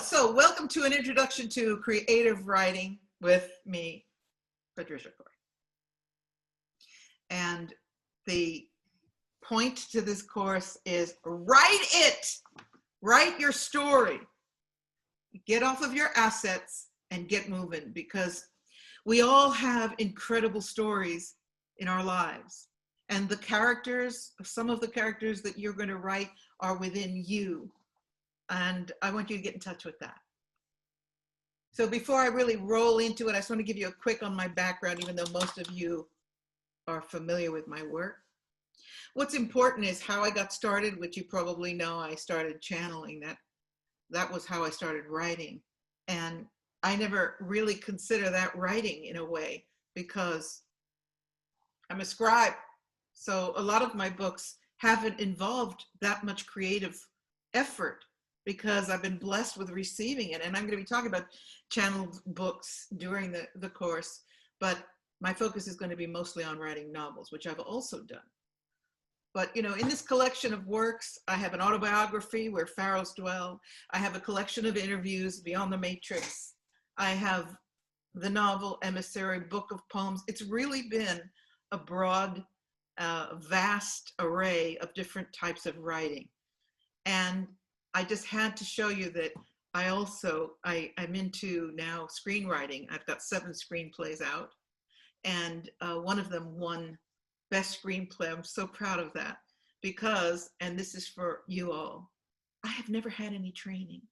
So welcome to an introduction to creative writing with me, Patricia Cori. And the point to this course is write it. Write your story. Get off of your assets and get moving, because we all have incredible stories in our lives. And the characters, some of the characters that you're going to write are within you. And I want you to get in touch with that. So before I really roll into it, I just want to give you a quick on my background, even though most of you are familiar with my work. What's important is how I got started, which you probably know. I started channeling. That was how I started writing. And I never really consider that writing in a way, because I'm a scribe. So a lot of my books haven't involved that much creative effort, because I've been blessed with receiving it. And I'm going to be talking about channeled books during the course, but my focus is going to be mostly on writing novels, which I've also done. But, you know, in this collection of works, I have an autobiography, Where Pharaohs Dwell. I have a collection of interviews, Beyond the Matrix. I have the novel Emissary, book of poems. It's really been a broad, vast array of different types of writing. And I just had to show you that I'm into now screenwriting. I've got 7 screenplays out, and one of them won Best Screenplay. I'm so proud of that, because, and this is for you all, I have never had any training.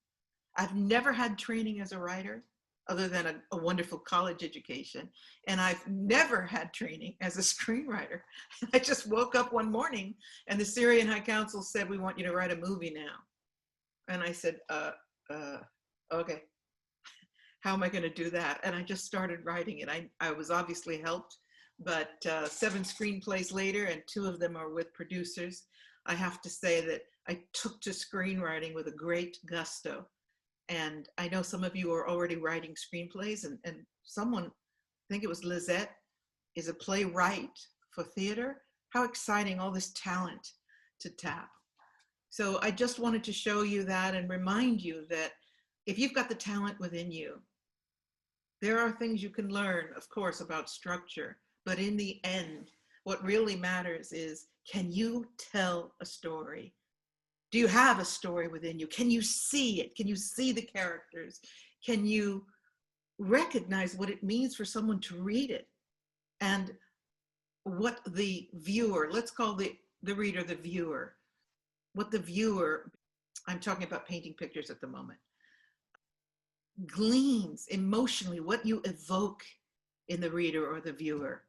I've never had training as a writer other than a wonderful college education. And I've never had training as a screenwriter. I just woke up one morning and the Syrian High Council said, "We want you to write a movie now." And I said, okay, how am I going to do that? And I just started writing it. I was obviously helped, but 7 screenplays later, and 2 of them are with producers, I have to say that I took to screenwriting with a great gusto. And I know some of you are already writing screenplays, and someone, I think it was Lizette, is a playwright for theater. How exciting, all this talent to tap. So I just wanted to show you that and remind you that if you've got the talent within you, there are things you can learn, of course, about structure. But in the end, what really matters is, can you tell a story? Do you have a story within you? Can you see it? Can you see the characters? Can you recognize what it means for someone to read it? And what the viewer, let's call the reader the viewer, what the viewer, I'm talking about painting pictures at the moment, gleans emotionally, what you evoke in the reader or the viewer.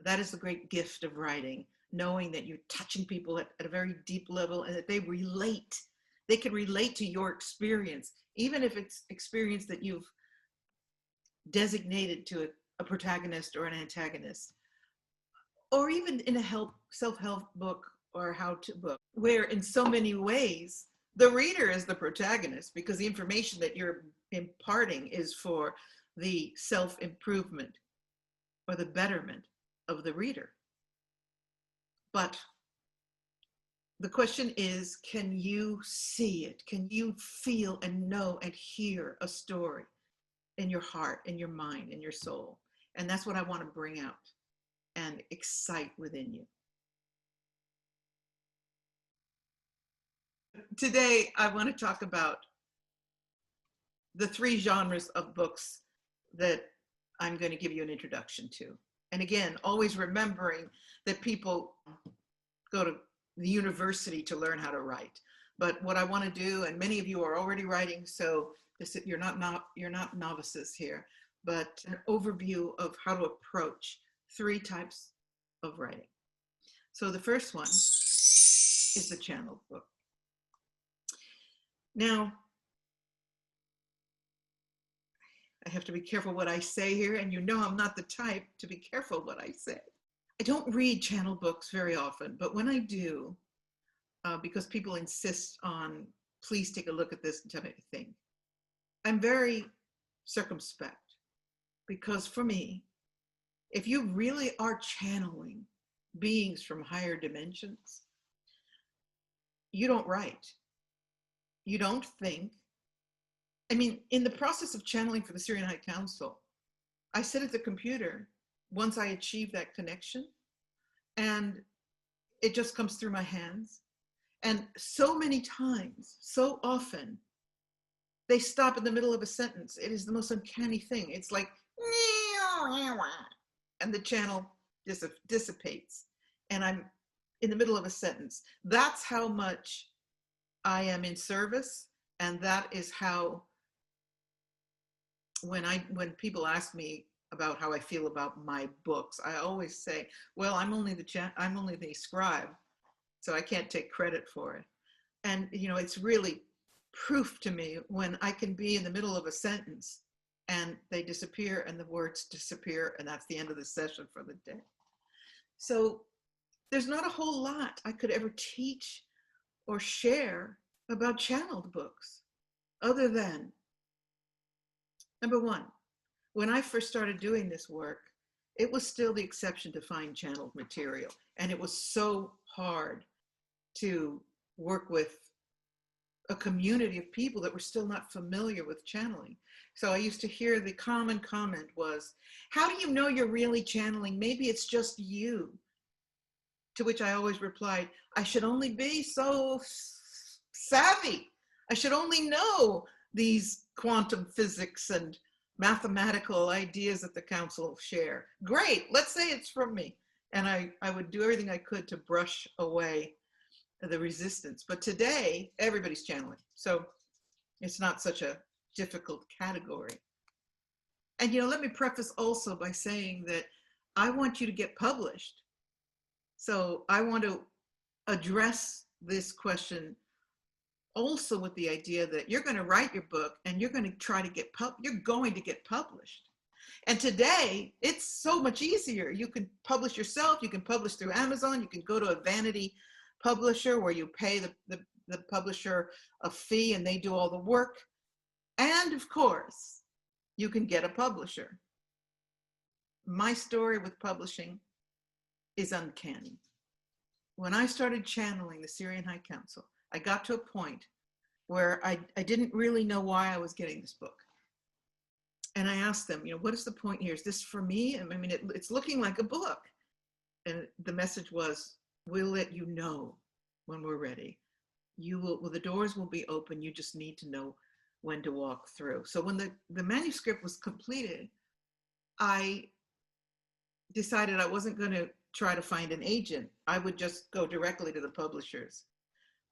That is the great gift of writing, knowing that you're touching people at a very deep level, and that they can relate to your experience, even if it's experience that you've designated to a protagonist or an antagonist, or even in a self-help book or how-to book, where in so many ways the reader is the protagonist, because the information that you're imparting is for the self-improvement or the betterment of the reader. But the question is, can you see it? Can you feel and know and hear a story in your heart, in your mind, in your soul? And that's what I want to bring out and excite within you. Today, I want to talk about the 3 genres of books that I'm going to give you an introduction to. And again, always remembering that people go to the university to learn how to write. But what I want to do, and many of you are already writing, so you're not novices here, but an overview of how to approach 3 types of writing. So the first one is the channeled book. Now, I have to be careful what I say here, and you know I'm not the type to be careful what I say. I don't read channel books very often, but when I do, because people insist on, please take a look at this and tell me what you think, I'm very circumspect, because for me, if you really are channeling beings from higher dimensions, you don't write, you don't think, I mean, in the process of channeling for the Syrian High Council, I sit at the computer once I achieve that connection, and it just comes through my hands. And so many times, so often, they stop in the middle of a sentence. It is the most uncanny thing. It's like, and the channel dissipates, and I'm in the middle of a sentence. That's how much I am in service, and that is how, when people ask me about how I feel about my books, I always say, well, I'm only the scribe, so I can't take credit for it. And it's really proof to me when I can be in the middle of a sentence and they disappear and the words disappear, and that's the end of the session for the day. So there's not a whole lot I could ever teach or share about channeled books, other than, number one, when I first started doing this work, it was still the exception to find channeled material. And it was so hard to work with a community of people that were still not familiar with channeling. So I used to hear the common comment was, how do you know you're really channeling? Maybe it's just you. To which I always replied, I should only be so savvy. I should only know these quantum physics and mathematical ideas that the council share. Great, let's say it's from me. And I would do everything I could to brush away the resistance. But today, everybody's channeling. So it's not such a difficult category. And let me preface also by saying that I want you to get published. So I want to address this question also with the idea that you're going to write your book and you're going to try to get published. And today it's so much easier. You can publish yourself, you can publish through Amazon, you can go to a vanity publisher where you pay the publisher a fee and they do all the work. And of course, you can get a publisher. My story with publishing is uncanny. When I started channeling the Syrian High Council, I got to a point where I didn't really know why I was getting this book. And I asked them, what is the point here? Is this for me? I mean, it's looking like a book. And the message was, we'll let you know when we're ready. The doors will be open. You just need to know when to walk through. So when the manuscript was completed, I decided I wasn't going to try to find an agent. I would just go directly to the publishers.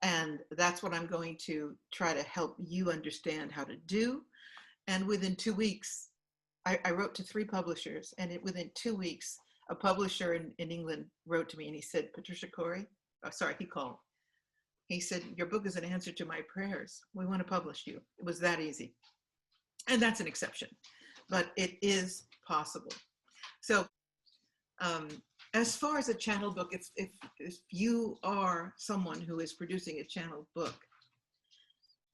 And that's what I'm going to try to help you understand how to do. And within 2 weeks, I wrote to 3 publishers, and within 2 weeks, a publisher in England wrote to me and he said, Patricia Cori, he called. He said, your book is an answer to my prayers. We want to publish you. It was that easy. And that's an exception, but it is possible. So as far as a channel book, if you are someone who is producing a channeled book,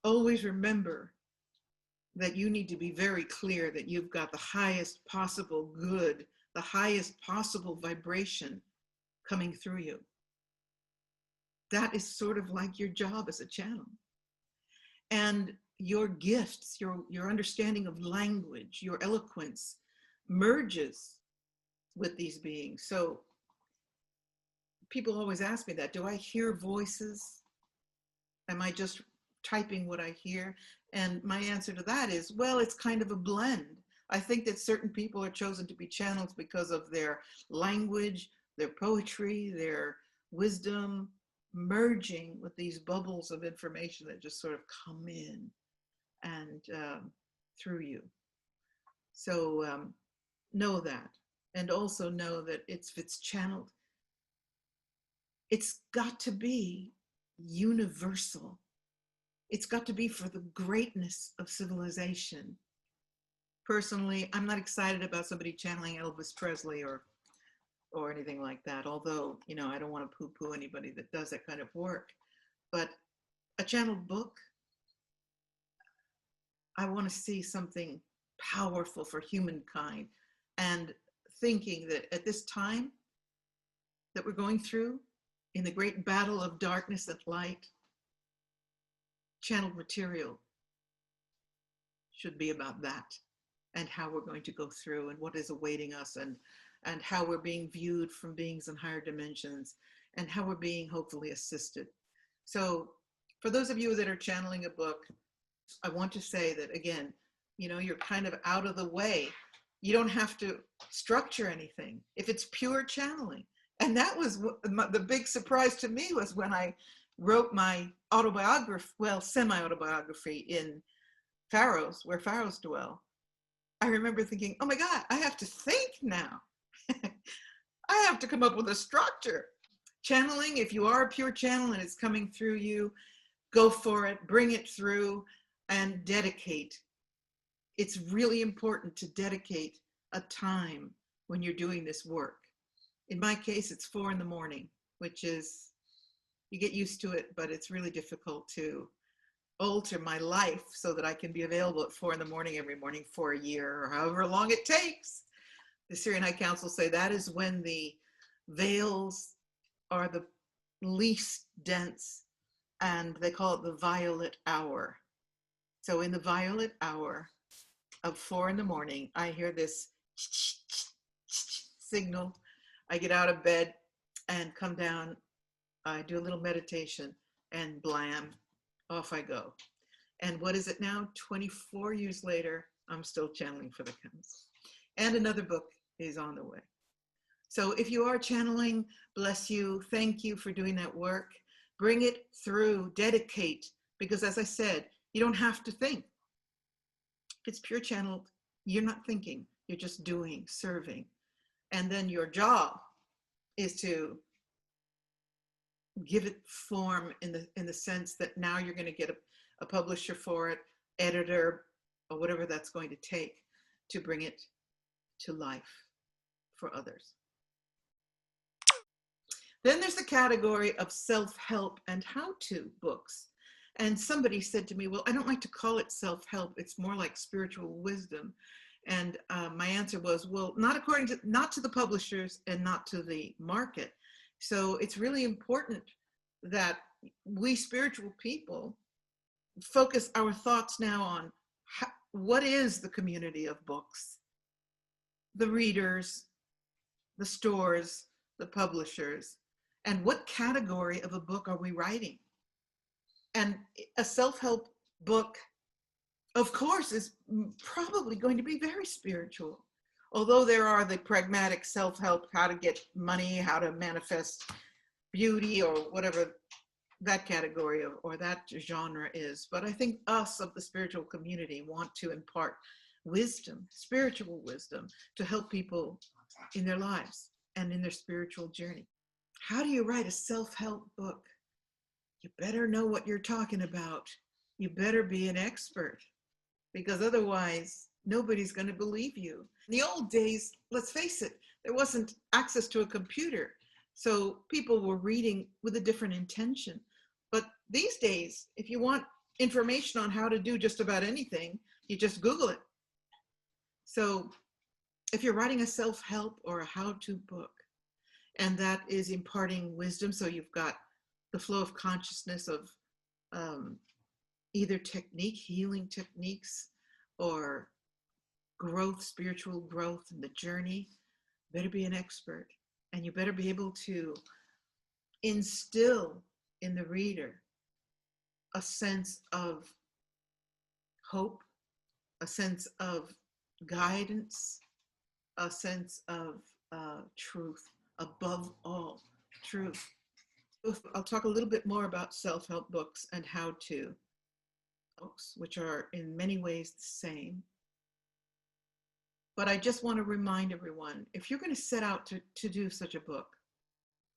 always remember that you need to be very clear that you've got the highest possible good, the highest possible vibration coming through you. That is sort of like your job as a channel. And your gifts, your understanding of language, your eloquence merges with these beings. So people always ask me that, do I hear voices? Am I just typing what I hear? And my answer to that is, well, it's kind of a blend. I think that certain people are chosen to be channels because of their language, their poetry, their wisdom, merging with these bubbles of information that just sort of come in and through you. So know that. And also know that if it's channeled, it's got to be universal. It's got to be for the greatness of civilization. Personally, I'm not excited about somebody channeling Elvis Presley or anything like that. Although, I don't want to poo-poo anybody that does that kind of work. But a channeled book, I want to see something powerful for humankind. And thinking that at this time that we're going through, in the great battle of darkness and light, channeled material should be about that, and how we're going to go through, and what is awaiting us, and how we're being viewed from beings in higher dimensions, and how we're being hopefully assisted. So for those of you that are channeling a book, I want to say that, again, you know, you're kind of out of the way. You don't have to structure anything if it's pure channeling. And that was the big surprise to me, was when I wrote my autobiography, well, semi-autobiography, in Pharaohs, where pharaohs dwell. I remember thinking, oh my God, I have to think now. I have to come up with a structure. Channeling, if you are a pure channel and it's coming through you, go for it, bring it through, and dedicate. It's really important to dedicate a time when you're doing this work. In my case, it's 4 a.m, which is, you get used to it, but it's really difficult to alter my life so that I can be available at 4 a.m. every morning for a year, or however long it takes. The Syrian High Council say that is when the veils are the least dense, and they call it the violet hour. So in the violet hour of 4 a.m, I hear this signal. I get out of bed and come down. I do a little meditation, and blam, off I go. And what is it now? 24 years later, I'm still channeling for the council. And another book is on the way. So if you are channeling, bless you. Thank you for doing that work. Bring it through, dedicate, because as I said, you don't have to think. If it's pure channeled, you're not thinking, you're just doing, serving. And then your job is to give it form in the sense that now you're going to get a publisher for it, editor, or whatever that's going to take to bring it to life for others. Then there's the category of self-help and how-to books. And somebody said to me, well, I don't like to call it self-help. It's more like spiritual wisdom. And my answer was, well, not to the publishers and not to the market. So it's really important that we spiritual people focus our thoughts now on what is the community of books, the readers, the stores, the publishers, and what category of a book are we writing? And a self-help book, of course, is probably going to be very spiritual. Although there are the pragmatic self-help, how to get money, how to manifest beauty, or whatever that category of, or that genre is. But I think us of the spiritual community want to impart wisdom, spiritual wisdom, to help people in their lives and in their spiritual journey. How do you write a self-help book? You better know what you're talking about. You better be an expert, because otherwise nobody's going to believe you. In the old days, let's face it, there wasn't access to a computer. So people were reading with a different intention. But these days, if you want information on how to do just about anything, you just Google it. So if you're writing a self-help or a how-to book, and that is imparting wisdom, so you've got the flow of consciousness of either technique, healing techniques, or growth, spiritual growth in the journey, you better be an expert. And you better be able to instill in the reader a sense of hope, a sense of guidance, a sense of truth, above all, truth. I'll talk a little bit more about self-help books and how-to books, which are in many ways the same. But I just want to remind everyone, if you're going to set out to do such a book,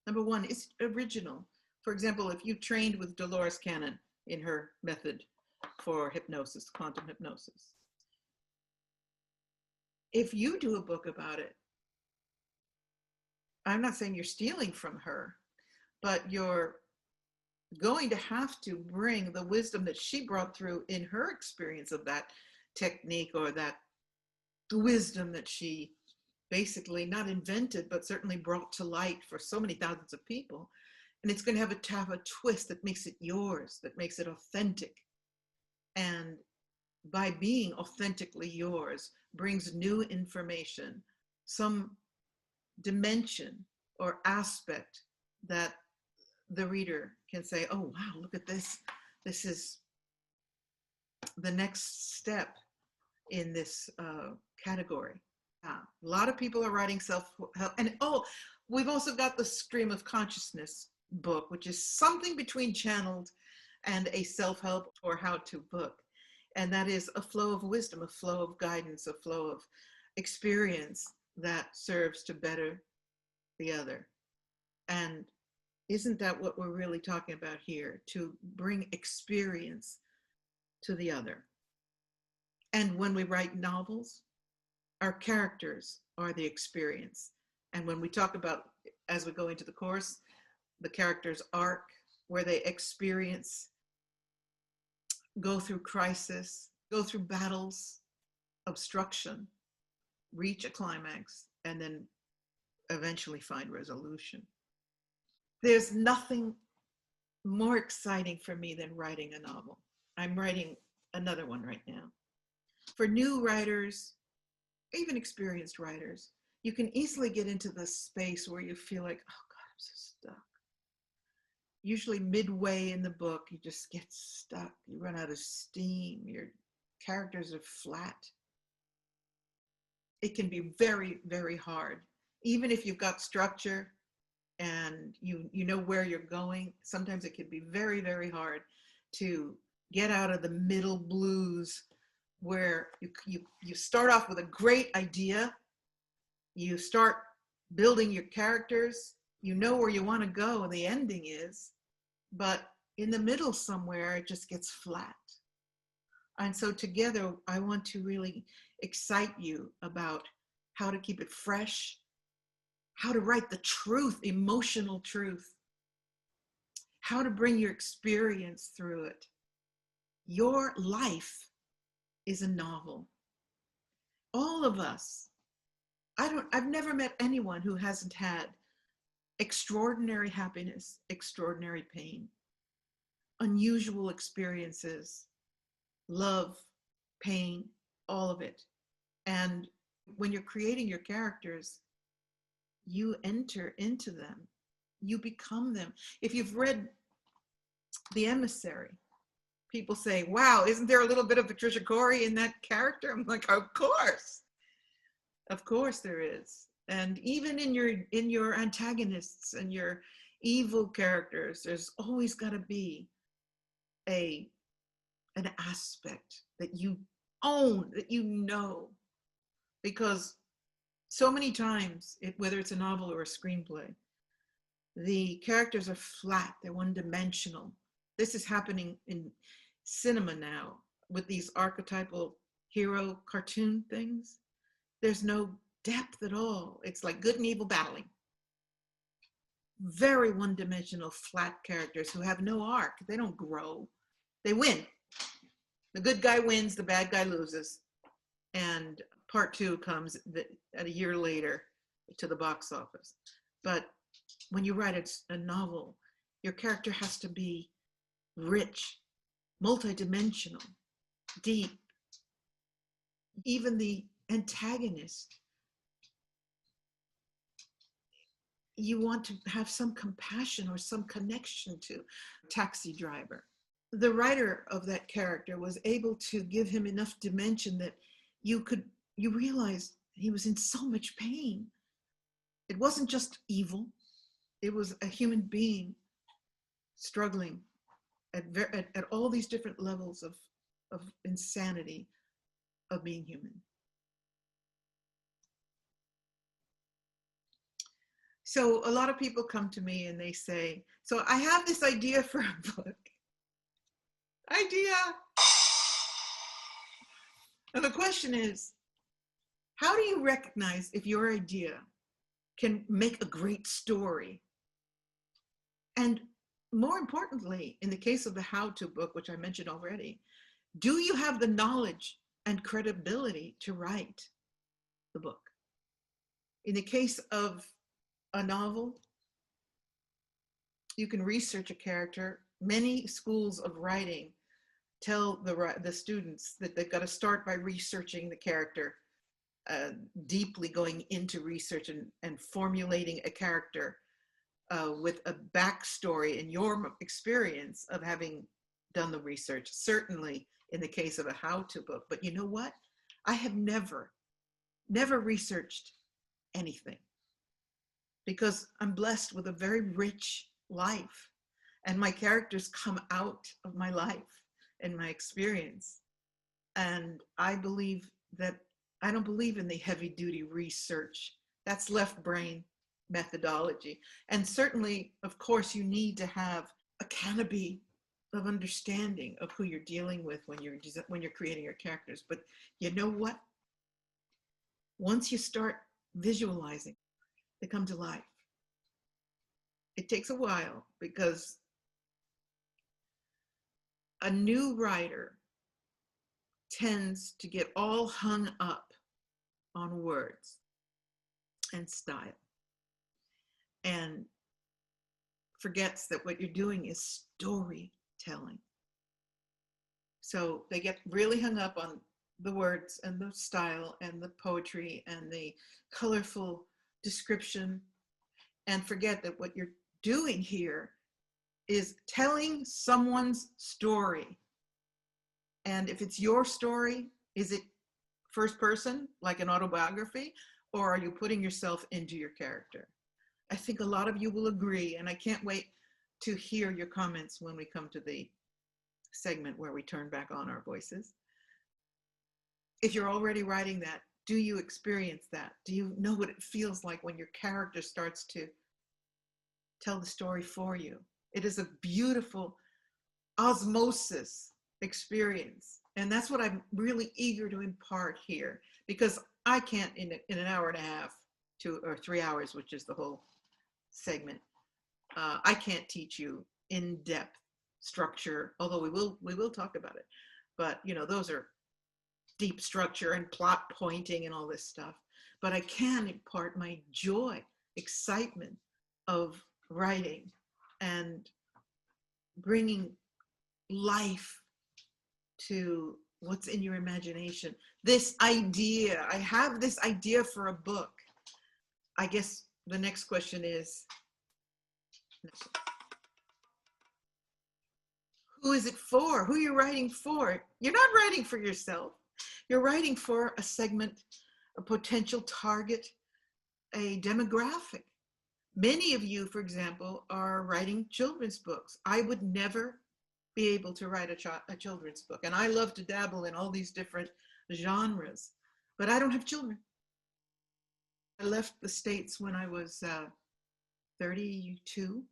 number one, it's original. For example, if you trained with Dolores Cannon in her method for hypnosis, quantum hypnosis, if you do a book about it, I'm not saying you're stealing from her, but you're going to have to bring the wisdom that she brought through in her experience of that technique, or that wisdom that she basically not invented, but certainly brought to light for so many thousands of people. And it's going to have a twist that makes it yours, that makes it authentic. And by being authentically yours, brings new information, some dimension or aspect that the reader can say, oh, wow, look at this. This is the next step in this category. A lot of people are writing self-help. And we've also got the Stream of Consciousness book, which is something between channeled and a self-help or how-to book. And that is a flow of wisdom, a flow of guidance, a flow of experience that serves to better the other. And isn't that what we're really talking about here? To bring experience to the other. And when we write novels, our characters are the experience. And when we talk about, as we go into the course, the character's arc, where they experience, go through crisis, go through battles, obstruction, reach a climax, and then eventually find resolution. There's nothing more exciting for me than writing a novel. I'm writing another one right now. For new writers, even experienced writers, you can easily get into the space where you feel like, oh God, I'm so stuck. Usually midway in the book, you just get stuck. You run out of steam. Your characters are flat. It can be very, very hard. Even if you've got structure and you know where you're going, sometimes it can be very, very hard to get out of the middle blues where you start off with a great idea, you start building your characters, you know where you want to go and the ending is, but in the middle somewhere it just gets flat. And so together I want to really excite you about how to keep it fresh, how to write the truth, emotional truth, how to bring your experience through it. Your life is a novel. All of us. I've never met anyone who hasn't had extraordinary happiness, extraordinary pain, unusual experiences, love, pain, all of it. And when you're creating your characters, you enter into them, you become them. If you've read The Emissary, people say, wow, isn't there a little bit of Patricia Cori in that character? I'm like, of course there is. And even in your antagonists and your evil characters, there's always got to be an aspect that you own, that you know. Because so many times, whether it's a novel or a screenplay, the characters are flat, they're one-dimensional. This is happening in cinema now with these archetypal hero cartoon things. There's no depth at all. It's like good and evil battling. Very one-dimensional, flat characters who have no arc. They don't grow. They win. The good guy wins, the bad guy loses. And part 2 comes a year later to the box office. But when you write a novel, your character has to be rich, multidimensional, deep. Even the antagonist, you want to have some compassion or some connection to. Taxi driver. The writer of that character was able to give him enough dimension that you realized he was in so much pain. It wasn't just evil. It was a human being struggling at all these different levels of insanity of being human. So a lot of people come to me and they say, so I have this idea for a book. Idea. And the question is, how do you recognize if your idea can make a great story? And more importantly, in the case of the how-to book, which I mentioned already, do you have the knowledge and credibility to write the book? In the case of a novel, you can research a character. Many schools of writing tell the students that they've got to start by researching the character, deeply going into research and formulating a character with a backstory in your experience of having done the research, certainly in the case of a how-to book. But you know what? I have never researched anything, because I'm blessed with a very rich life, and my characters come out of my life and my experience. And I believe that I don't believe in the heavy duty research. That's left brain methodology. And certainly, of course, you need to have a canopy of understanding of who you're dealing with when you're creating your characters. But you know what? Once you start visualizing, they come to life. It takes a while, because a new writer tends to get all hung up on words and style, and forgets that what you're doing is storytelling. So they get really hung up on the words and the style and the poetry and the colorful description, and forget that what you're doing here is telling someone's story. And if it's your story, is it first person, like an autobiography, or are you putting yourself into your character? I think a lot of you will agree, and I can't wait to hear your comments when we come to the segment where we turn back on our voices. If you're already writing that, do you experience that? Do you know what it feels like when your character starts to tell the story for you? It is a beautiful osmosis experience. And that's what I'm really eager to impart here, because I can't in an hour and a half, 2 or 3 hours, which is the whole segment, I can't teach you in-depth structure, although we will talk about it. But you know, those are deep structure and plot pointing and all this stuff. But I can impart my joy, excitement of writing and bringing life to what's in your imagination. This idea, I have this idea for a book. I guess the next question is, who is it for? Who are you writing for? You're not writing for yourself. You're writing for a segment, a potential target, a demographic. Many of you, for example, are writing children's books. I would never be able to write a children's book. And I love to dabble in all these different genres, but I don't have children. I left the States when I was 32.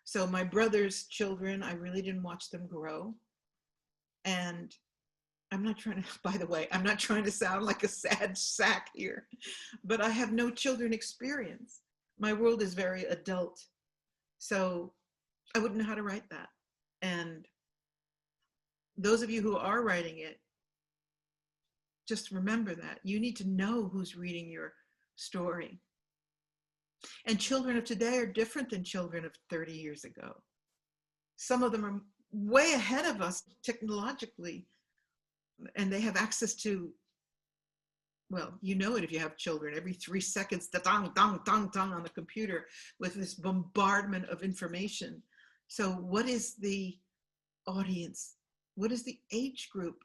So my brother's children, I really didn't watch them grow. And I'm not trying to, by the way, I'm not trying to sound like a sad sack here, but I have no children experience. My world is very adult. So I wouldn't know how to write that. And those of you who are writing it, just remember that. You need to know who's reading your story. And children of today are different than children of 30 years ago. Some of them are way ahead of us technologically, and they have access to, well, you know it if you have children, every 3 seconds, the dong, dong, dong, dong on the computer with this bombardment of information. So what is the audience? What is the age group?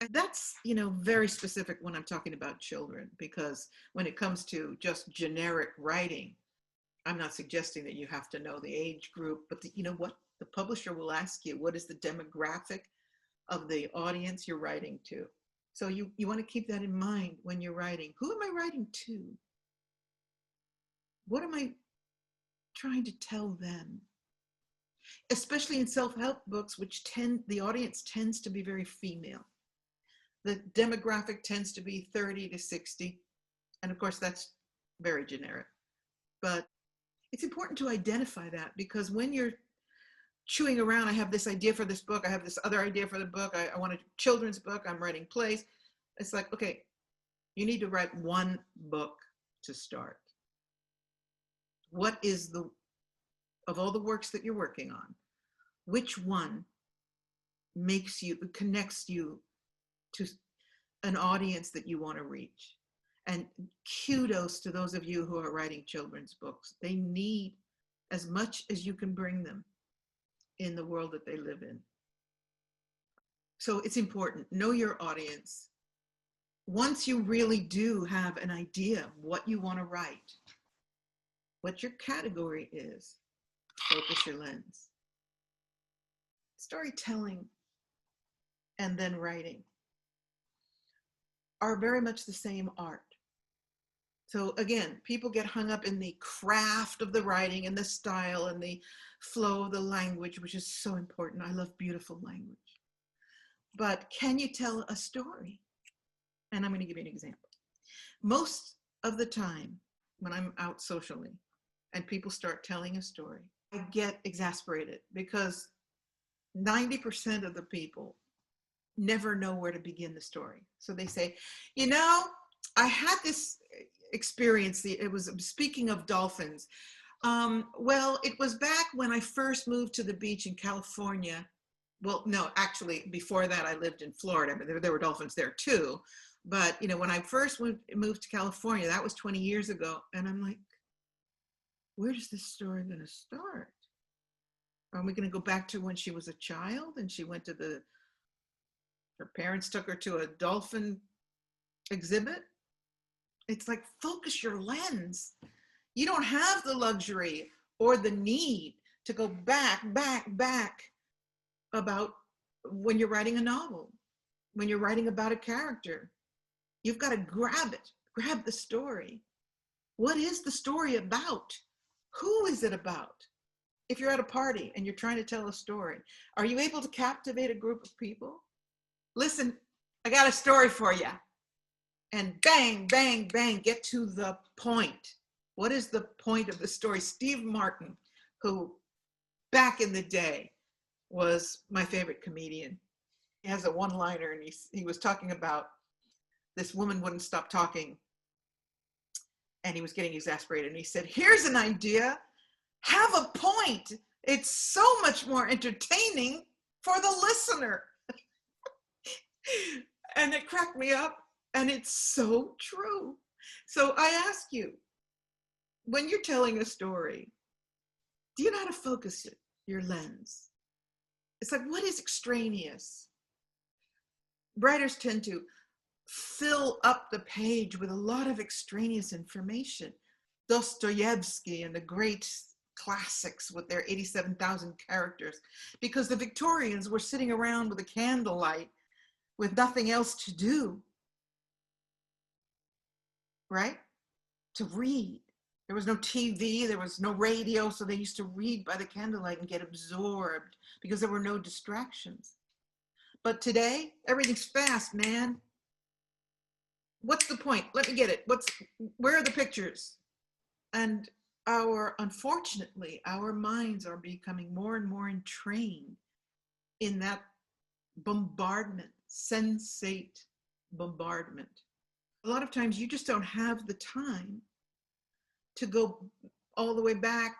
And that's, you know, very specific when I'm talking about children, because when it comes to just generic writing, I'm not suggesting that you have to know the age group, but you know what? The publisher will ask you, what is the demographic of the audience you're writing to? So you want to keep that in mind when you're writing. Who am I writing to? What am I trying to tell them? Especially in self-help books, which the audience tends to be very female. The demographic tends to be 30 to 60. And of course, that's very generic. But it's important to identify that, because when you're chewing around, I have this idea for this book, I have this other idea for the book, I want a children's book, I'm writing plays. It's like, okay, you need to write one book to start. What is of all the works that you're working on, which one connects you to an audience that you want to reach. And kudos to those of you who are writing children's books. They need as much as you can bring them in the world that they live in. So it's important, know your audience. Once you really do have an idea of what you want to write, what your category is, focus your lens. Storytelling and then writing are very much the same art. So again, people get hung up in the craft of the writing and the style and the flow of the language, which is so important. I love beautiful language. But can you tell a story? And I'm going to give you an example. Most of the time when I'm out socially and people start telling a story, I get exasperated because 90% of the people never know where to begin the story. So they say, you know, I had this experience. It was, speaking of dolphins. Well, it was back when I first moved to the beach in California. Well, no, actually, before that, I lived in Florida, but there were dolphins there too. But, you know, when I first moved to California, that was 20 years ago. And I'm like, where is this story going to start? Are we going to go back to when she was a child and she went to her parents took her to a dolphin exhibit? It's like, focus your lens. You don't have the luxury or the need to go back about when you're writing a novel, when you're writing about a character. You've got to grab the story. What is the story about? Who is it about? If you're at a party and you're trying to tell a story, are you able to captivate a group of people? Listen, I got a story for you. And bang, bang, bang, get to the point. What is the point of the story? Steve Martin, who back in the day was my favorite comedian. He has a one-liner, and he was talking about this woman wouldn't stop talking, and he was getting exasperated. And he said, here's an idea. Have a point. It's so much more entertaining for the listener. And it cracked me up, and it's so true. So I ask you, when you're telling a story, do you know how to focus your lens? It's like, what is extraneous? Writers tend to fill up the page with a lot of extraneous information. Dostoevsky and the great classics with their 87,000 characters, because the Victorians were sitting around with a candlelight with nothing else to do, right? To read. There was no TV, there was no radio, so they used to read by the candlelight and get absorbed because there were no distractions. But today, everything's fast, man. What's the point? Let me get it. Where are the pictures? And unfortunately, our minds are becoming more and more entrained in that bombardment, sensate bombardment. A lot of times you just don't have the time to go all the way back,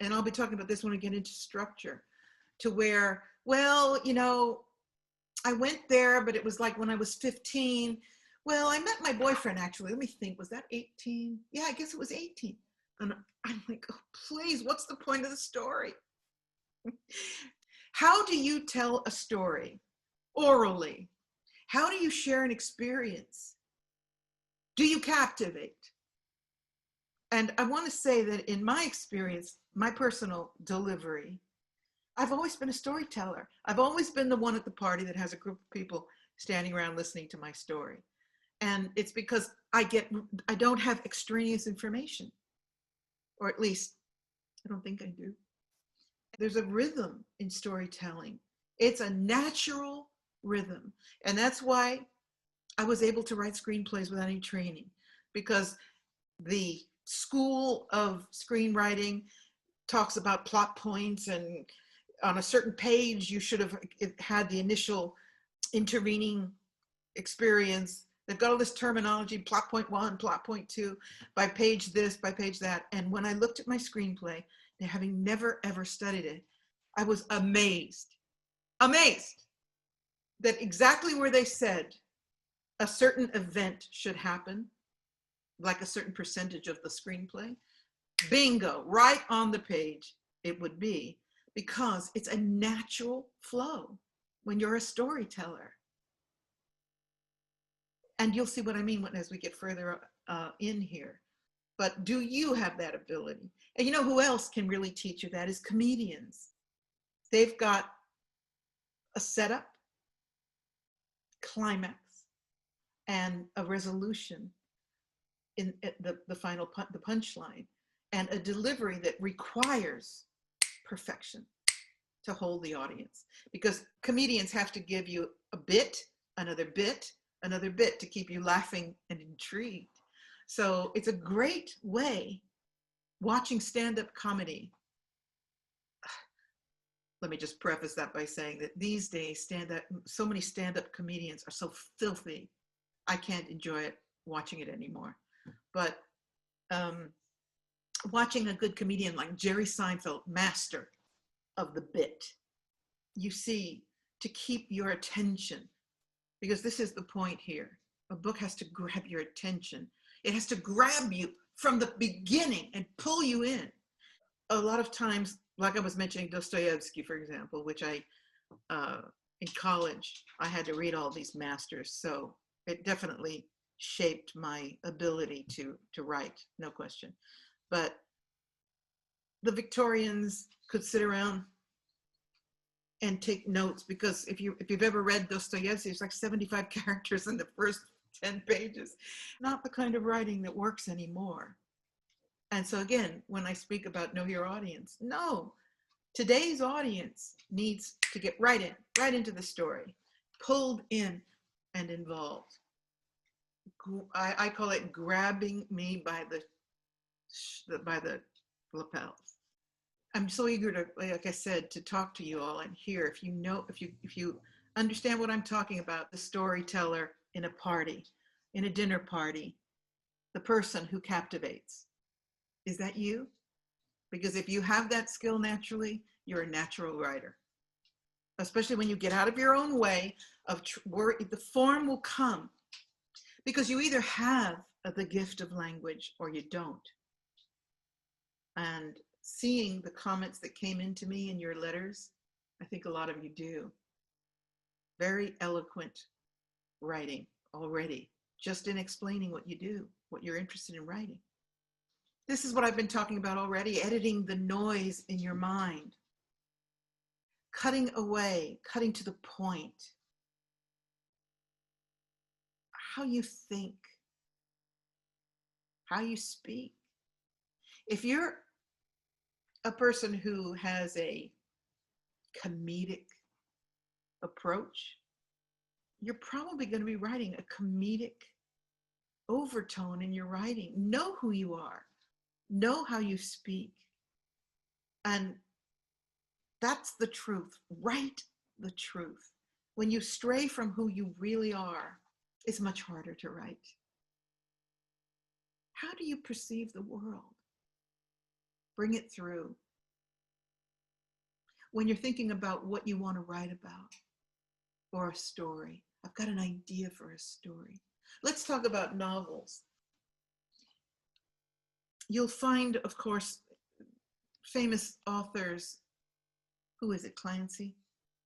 and I'll be talking about this when I get into structure, to where, well, you know, I went there, but it was like when I was 15. Well, I met my boyfriend, actually. Let me think, was that 18? Yeah, I guess it was 18. And I'm like, oh, please, what's the point of the story? How do you tell a story orally? How do you share an experience? Do you captivate? And I want to say that in my experience, my personal delivery, I've always been a storyteller. I've always been the one at the party that has a group of people standing around listening to my story. And it's because I don't have extraneous information, or at least I don't think I do. There's a rhythm in storytelling. It's a natural rhythm. And that's why I was able to write screenplays without any training, because the school of screenwriting talks about plot points, and on a certain page, you should have had the initial intervening experience. They've got all this terminology, plot point 1, plot point 2, by page this, by page that. And when I looked at my screenplay, having never ever studied it, I was amazed amazed that exactly where they said a certain event should happen, like a certain percentage of the screenplay, bingo, right on the page it would be, because it's a natural flow when you're a storyteller. And you'll see what I mean as we get further in here. But do you have that ability? And you know who else can really teach you that is comedians. They've got a setup, climax, and a resolution in the final the punchline, and a delivery that requires perfection to hold the audience, because comedians have to give you a bit, another bit, another bit to keep you laughing and intrigued. So it's a great way, watching stand-up comedy. Let me just preface that by saying that these days so many stand-up comedians are so filthy, I can't enjoy it, watching it anymore. But watching a good comedian like Jerry Seinfeld, master of the bit, you see, to keep your attention, because this is the point here. A book has to grab your attention. It has to grab you from the beginning and pull you in. A lot of times, like I was mentioning Dostoevsky, for example, which in college, I had to read all these masters. So it definitely shaped my ability to write, no question. But the Victorians could sit around and take notes, because if you've ever read Dostoevsky, it's like 75 characters in the first 10 pages. Not the kind of writing that works anymore. And so again, when I speak about know your audience, no, today's audience needs to get right into the story, pulled in and involved. I call it grabbing me by the lapels. I'm so eager to, like I said, to talk to you all and hear if you understand what I'm talking about, the storyteller in a party, in a dinner party, the person who captivates. Is that you? Because if you have that skill naturally, you're a natural writer. Especially when you get out of your own way of the form will come, because you either have the gift of language or you don't. And seeing the comments that came into me in your letters, I think a lot of you do. Very eloquent writing already, just in explaining what you do, what you're interested in writing. This is what I've been talking about already, editing the noise in your mind, cutting away, cutting to the point, how you think, how you speak. If you're a person who has a comedic approach, you're probably going to be writing a comedic overtone in your writing. Know who you are. Know how you speak. And that's the truth. Write the truth. When you stray from who you really are, it's much harder to write. How do you perceive the world? Bring it through. When you're thinking about what you want to write about or a story, I've got an idea for a story. Let's talk about novels. You'll find, of course, famous authors. Who is it? Clancy?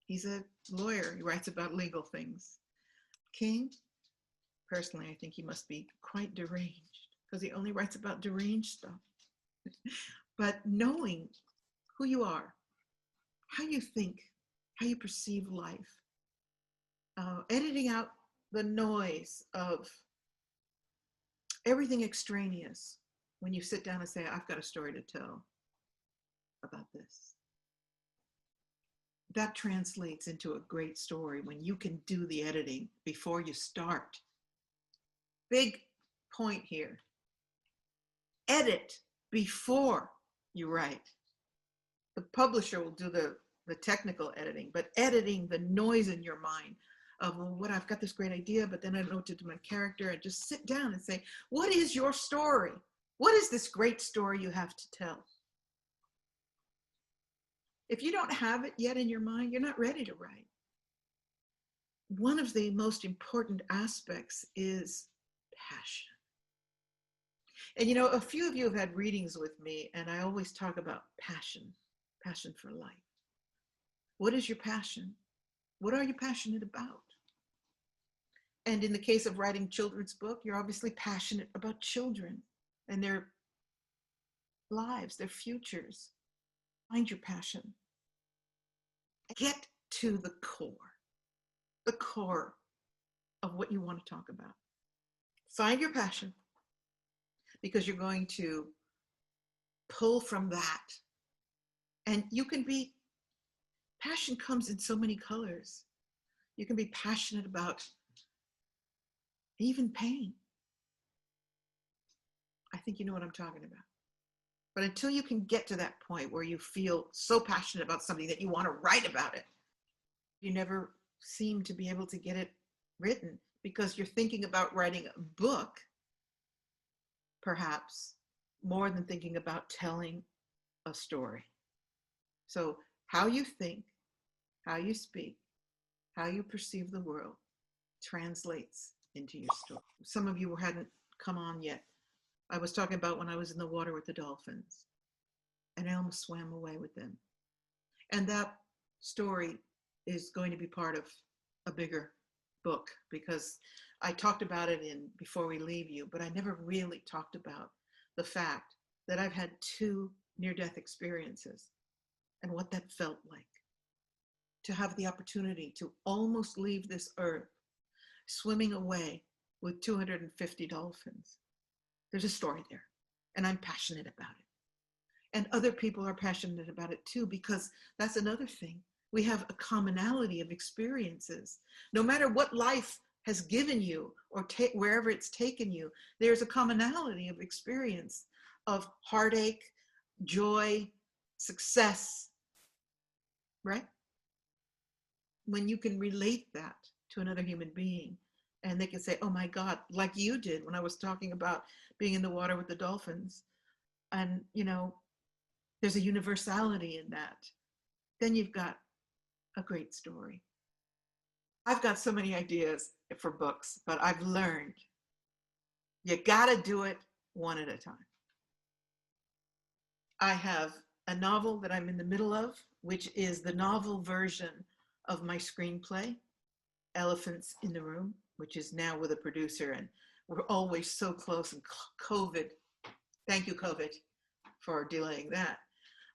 He's a lawyer. He writes about legal things. King? Personally, I think he must be quite deranged, because he only writes about deranged stuff. But knowing who you are, how you think, how you perceive life, editing out the noise of everything extraneous when you sit down and say, I've got a story to tell about this. That translates into a great story when you can do the editing before you start. Big point here. Edit before you write. The publisher will do the technical editing, but editing the noise in your mind of, well, what, I've got this great idea, but then I don't know what to do with my character, and just sit down and say, what is your story? What is this great story you have to tell? If you don't have it yet in your mind, you're not ready to write. one of the most important aspects is passion. And you know, a few of you have had readings with me, and I always talk about passion, passion for life. What is your passion? What are you passionate about? And in the case of writing children's book, you're obviously passionate about children and their lives, their futures. Find your passion. Get to the core of what you want to talk about. Find your passion, because you're going to pull from that. And you can be, passion comes in so many colors. You can be passionate about even pain. I think you know what I'm talking about. But until you can get to that point where you feel so passionate about something that you want to write about it, you never seem to be able to get it written, because you're thinking about writing a book, perhaps, more than thinking about telling a story. So how you think, how you speak, how you perceive the world translates into your story. Some of you hadn't come on yet. I was talking about when I was in the water with the dolphins, and I almost swam away with them. And that story is going to be part of a bigger book, because I talked about it in Before We Leave You, but I never really talked about the fact that I've had 2 near-death experiences and what that felt like. To have the opportunity to almost leave this earth swimming away with 250 dolphins. There's a story there, and I'm passionate about it. And other people are passionate about it too, because that's another thing. We have a commonality of experiences. No matter what life has given you, or wherever it's taken you, there's a commonality of experience of heartache, joy, success, right? When you can relate that to another human being, and they can say, oh my God, like you did when I was talking about being in the water with the dolphins. And, you know, there's a universality in that. Then you've got a great story. I've got so many ideas for books, but I've learned you gotta do it one at a time. I have a novel that I'm in the middle of, which is the novel version of my screenplay, Elephants in the Room, which is now with a producer, and we're always so close, and COVID, thank you COVID for delaying that.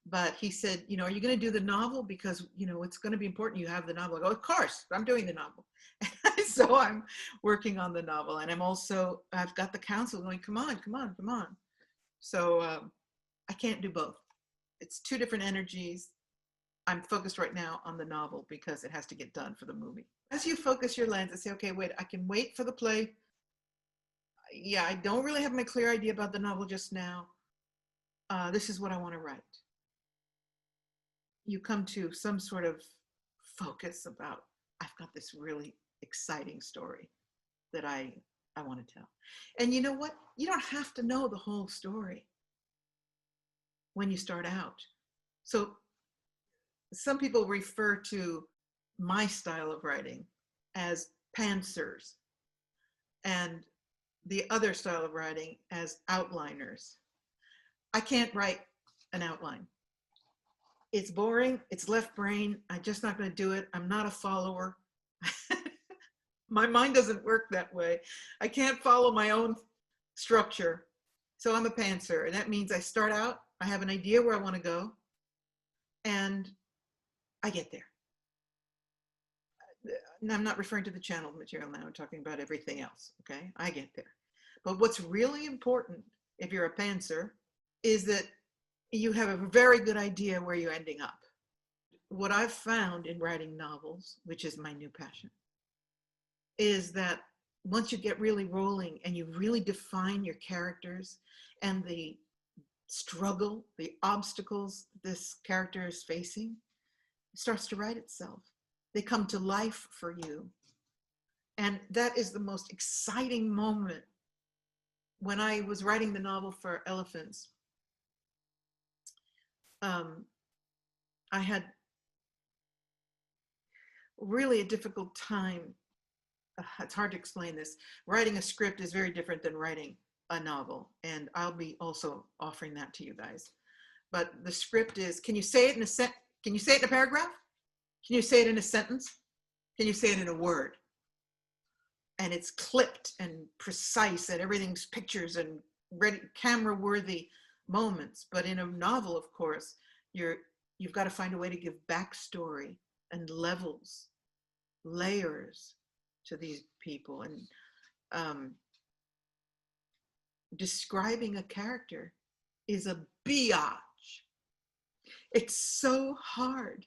But he said, you know, are you going to do the novel? Because, you know, it's going to be important you have the novel. I go, of course, I'm doing the novel. So I'm working on the novel, and I've got the council going, come on, come on, come on. So I can't do both. It's 2 different energies. I'm focused right now on the novel because it has to get done for the movie. As you focus your lens and say, okay, wait, I can wait for the play. Yeah, I don't really have my clear idea about the novel just now. This is what I want to write. You come to some sort of focus about, I've got this really exciting story that I want to tell. And you know what? You don't have to know the whole story when you start out. So some people refer to my style of writing as pantsers, and the other style of writing as outliners. I can't write an outline. It's boring, it's left brain, I'm just not going to do it. I'm not a follower. My mind doesn't work that way. I can't follow my own structure. So I'm a pantser, and that means I start out, I have an idea where I want to go, and I get there. And I'm not referring to the channel material now, I'm talking about everything else, okay? I get there. But what's really important, if you're a pantser, is that you have a very good idea where you're ending up. What I've found in writing novels, which is my new passion, is that once you get really rolling and you really define your characters and the struggle, the obstacles this character is facing, it starts to write itself. They come to life for you. And that is the most exciting moment. When I was writing the novel for Elephants, I had really a difficult time it's hard to explain this. Writing a script is very different than writing a novel. And I'll be also offering that to you guys. But the script is, can you say it in a can you say it in a paragraph? Can you say it in a sentence? Can you say it in a word? And it's clipped and precise, and everything's pictures and ready, camera-worthy moments. But in a novel, of course, you've got to find a way to give backstory and levels, layers to these people. And describing a character is a biatch. It's so hard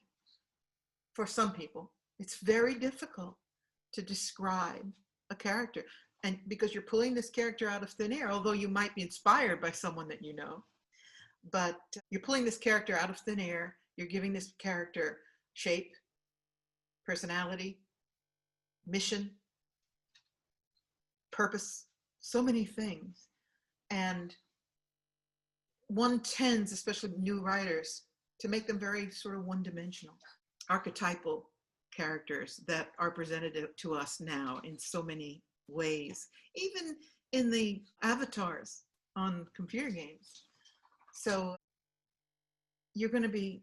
for some people. It's very difficult to describe a character. And because you're pulling this character out of thin air, although you might be inspired by someone that you know, but you're pulling this character out of thin air. You're giving this character shape, personality, mission, purpose, so many things. And one tends, especially new writers, to make them very sort of one-dimensional, archetypal characters that are presented to us now in so many ways, even in the avatars on computer games. So you're going to be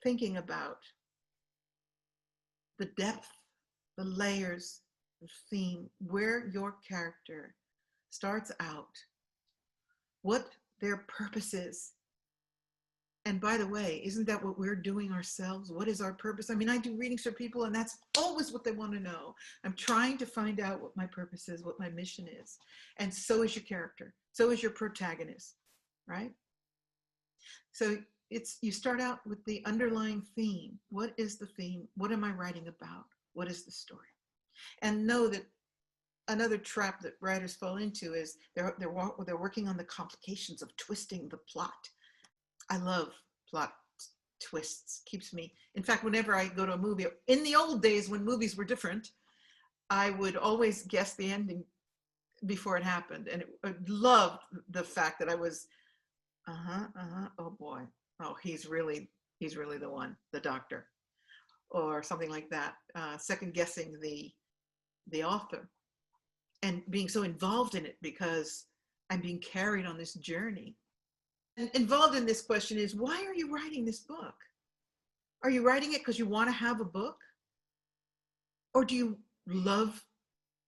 thinking about the depth, the layers, the theme, where your character starts out, what their purpose is. And by the way, isn't that what we're doing ourselves? What is our purpose? I mean, I do readings for people, and that's always what they want to know. I'm trying to find out what my purpose is, what my mission is. And so is your character. So is your protagonist, right? So you start out with the underlying theme. What is the theme? What am I writing about? What is the story? And know that another trap that writers fall into is they're working on the complications of twisting the plot. I love plot twists. Keeps me, in fact, whenever I go to a movie, in the old days when movies were different, I would always guess the ending before it happened. And I loved the fact that I was, oh boy, oh, he's really the one, the doctor, or something like that. Second guessing the author and being so involved in it because I'm being carried on this journey. And involved in this question is, why are you writing this book? Are you writing it because you want to have a book? Or do you love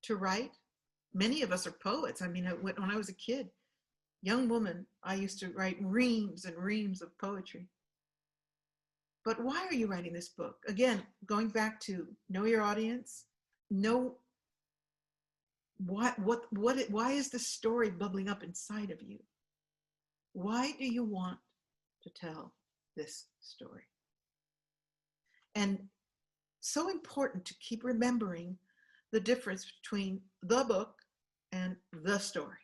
to write? Many of us are poets. I mean, when I was a kid, young woman, I used to write reams and reams of poetry. But why are you writing this book? Again, going back to know your audience, know why is the story bubbling up inside of you? Why do you want to tell this story? And so important to keep remembering the difference between the book and the story.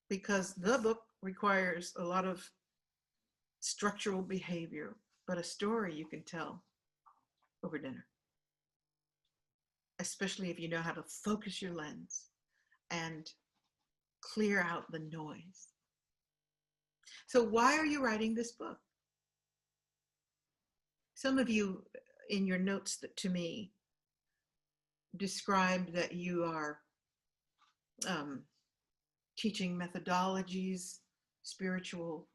Because the book requires a lot of structural behavior, but a story you can tell over dinner. Especially if you know how to focus your lens and clear out the noise. So why are you writing this book? Some of you in your notes to me described that you are teaching methodologies, spiritual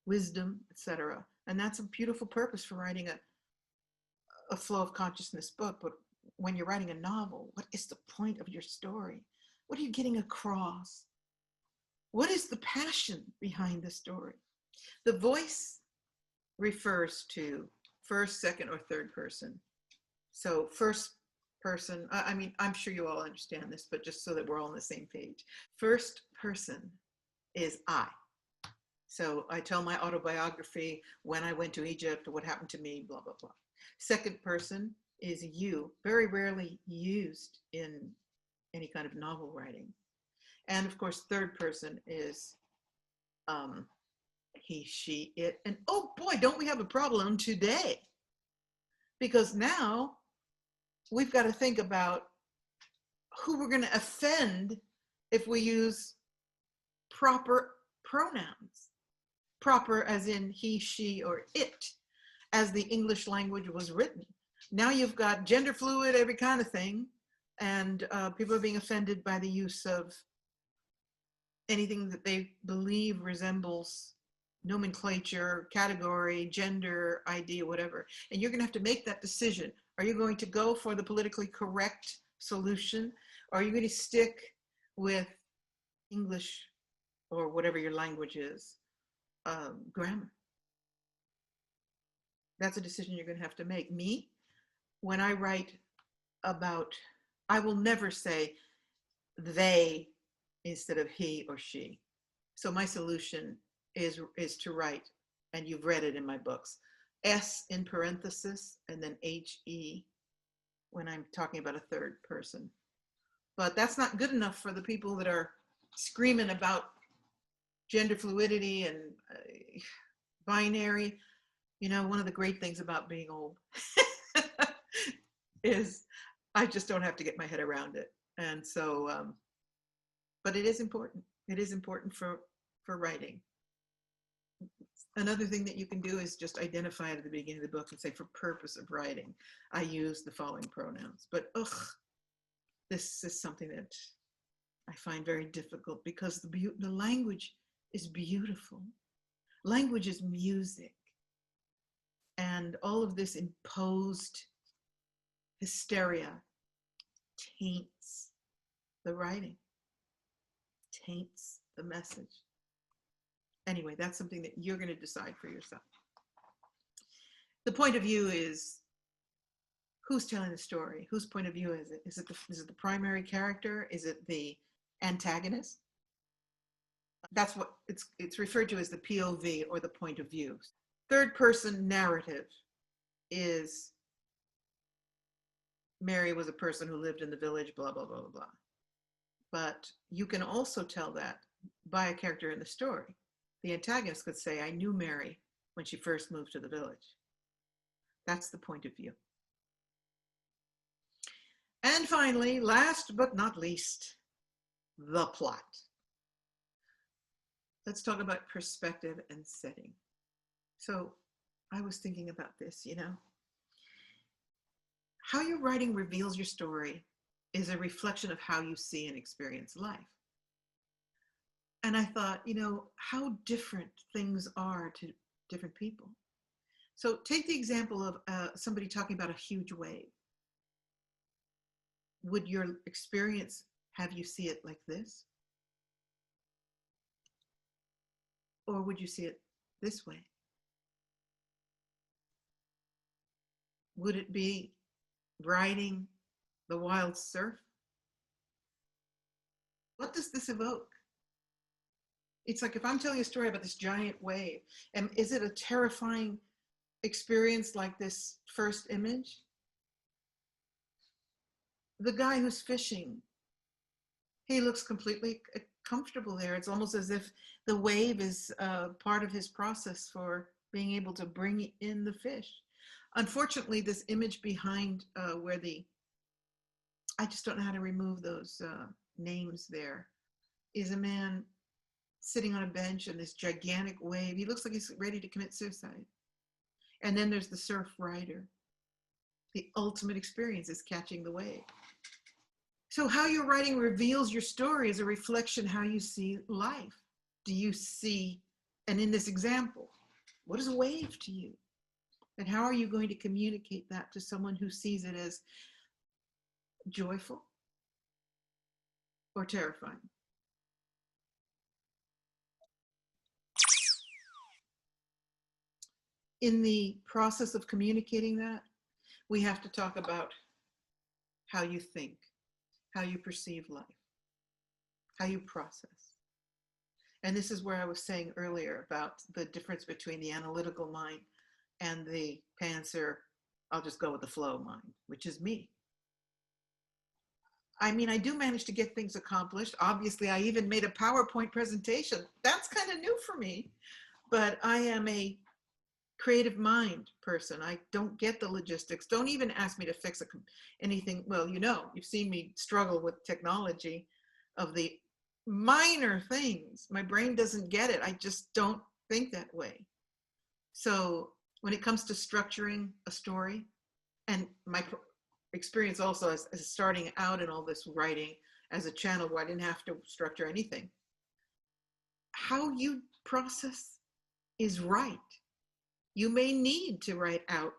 wisdom, etc. And that's a beautiful purpose for writing a flow of consciousness book. But when you're writing a novel, what is the point of your story? What are you getting across? What is the passion behind the story? The voice refers to first, second, or third person. So first person, I mean, I'm sure you all understand this, but just so that we're all on the same page. First person is I. So I tell my autobiography, when I went to Egypt, what happened to me, blah, blah, blah. Second person is you, very rarely used in any kind of novel writing. And of course, third person is he, she, it. And oh boy, don't we have a problem today? Because now we've got to think about who we're going to offend if we use proper pronouns. Proper as in he, she, or it, as the English language was written. Now you've got gender fluid, every kind of thing. And people are being offended by the use of anything that they believe resembles nomenclature, category, gender, idea, whatever. And you're going to have to make that decision. Are you going to go for the politically correct solution? Or are you going to stick with English or whatever your language is, grammar? That's a decision you're going to have to make. Me, when I write about, I will never say they instead of he or she. So my solution is to write, and you've read it in my books, S in parenthesis and then HE when I'm talking about a third person. But that's not good enough for the people that are screaming about gender fluidity and binary. You know, one of the great things about being old is I just don't have to get my head around it. And so, but it is important. It is important for writing. Another thing that you can do is just identify it at the beginning of the book and say, for purpose of writing, I use the following pronouns. But this is something that I find very difficult because the language is beautiful. Language is music. And all of this imposed hysteria taints the writing, taints the message. Anyway, that's something that you're going to decide for yourself. The point of view is who's telling the story? Whose point of view is it? Is it the primary character? Is it the antagonist? That's what it's referred to as the POV, or the point of view. Third person narrative is Mary was a person who lived in the village, blah, blah, blah, blah, blah. But you can also tell that by a character in the story. The antagonist could say, I knew Mary when she first moved to the village. That's the point of view. And finally, last but not least, the plot. Let's talk about perspective and setting. So I was thinking about this, you know. How your writing reveals your story is a reflection of how you see and experience life. And I thought, you know, how different things are to different people. So take the example of somebody talking about a huge wave. Would your experience have you see it like this? Or would you see it this way? Would it be riding the wild surf? What does this evoke? It's like if I'm telling a story about this giant wave, and is it a terrifying experience like this first image? The guy who's fishing, he looks completely comfortable there. It's almost as if the wave is part of his process for being able to bring in the fish. Unfortunately, this image behind where I just don't know how to remove those names there, is a man sitting on a bench in this gigantic wave. He looks like he's ready to commit suicide. And then there's the surf rider. The ultimate experience is catching the wave. So how your writing reveals your story is a reflection how you see life. Do you see, and in this example, what is a wave to you? And how are you going to communicate that to someone who sees it as joyful or terrifying? In the process of communicating that, we have to talk about how you think, how you perceive life, how you process. And this is where I was saying earlier about the difference between the analytical mind and the pantser, I'll just go with the flow mind, which is me. I mean, I do manage to get things accomplished. Obviously, I even made a PowerPoint presentation. That's kind of new for me, but I am a creative mind person. I don't get the logistics. Don't even ask me to fix anything. Well, you know, you've seen me struggle with technology of the minor things. My brain doesn't get it. I just don't think that way. So when it comes to structuring a story, and experience also as starting out in all this writing as a channel where I didn't have to structure anything. How you process is right. You may need to write out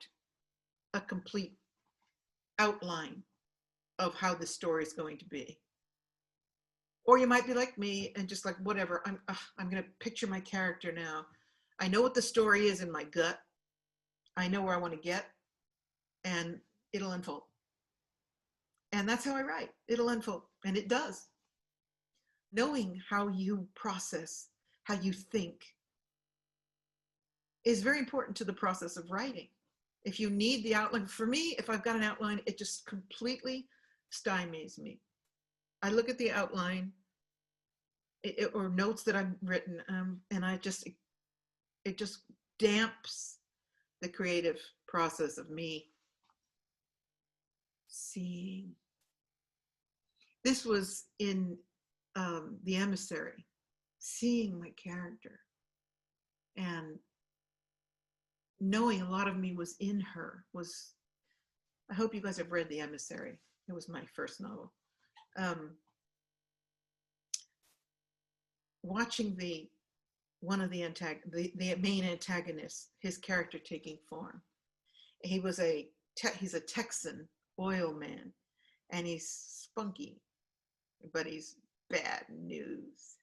a complete outline of how the story is going to be. Or you might be like me and just like, whatever, I'm going to picture my character now. I know what the story is in my gut. I know where I want to get, and it'll unfold. And that's how I write. It'll unfold, and it does. Knowing how you process, how you think, is very important to the process of writing. If you need the outline, for me, if I've got an outline, it just completely stymies me. I look at the outline or notes that I've written, and it just damps the creative process of me seeing. This was in The Emissary, seeing my character and knowing a lot of me was in her. I hope you guys have read The Emissary. It was my first novel. Watching one of the main antagonists, his character taking form. He's a Texan oil man, and he's spunky, but he's bad news.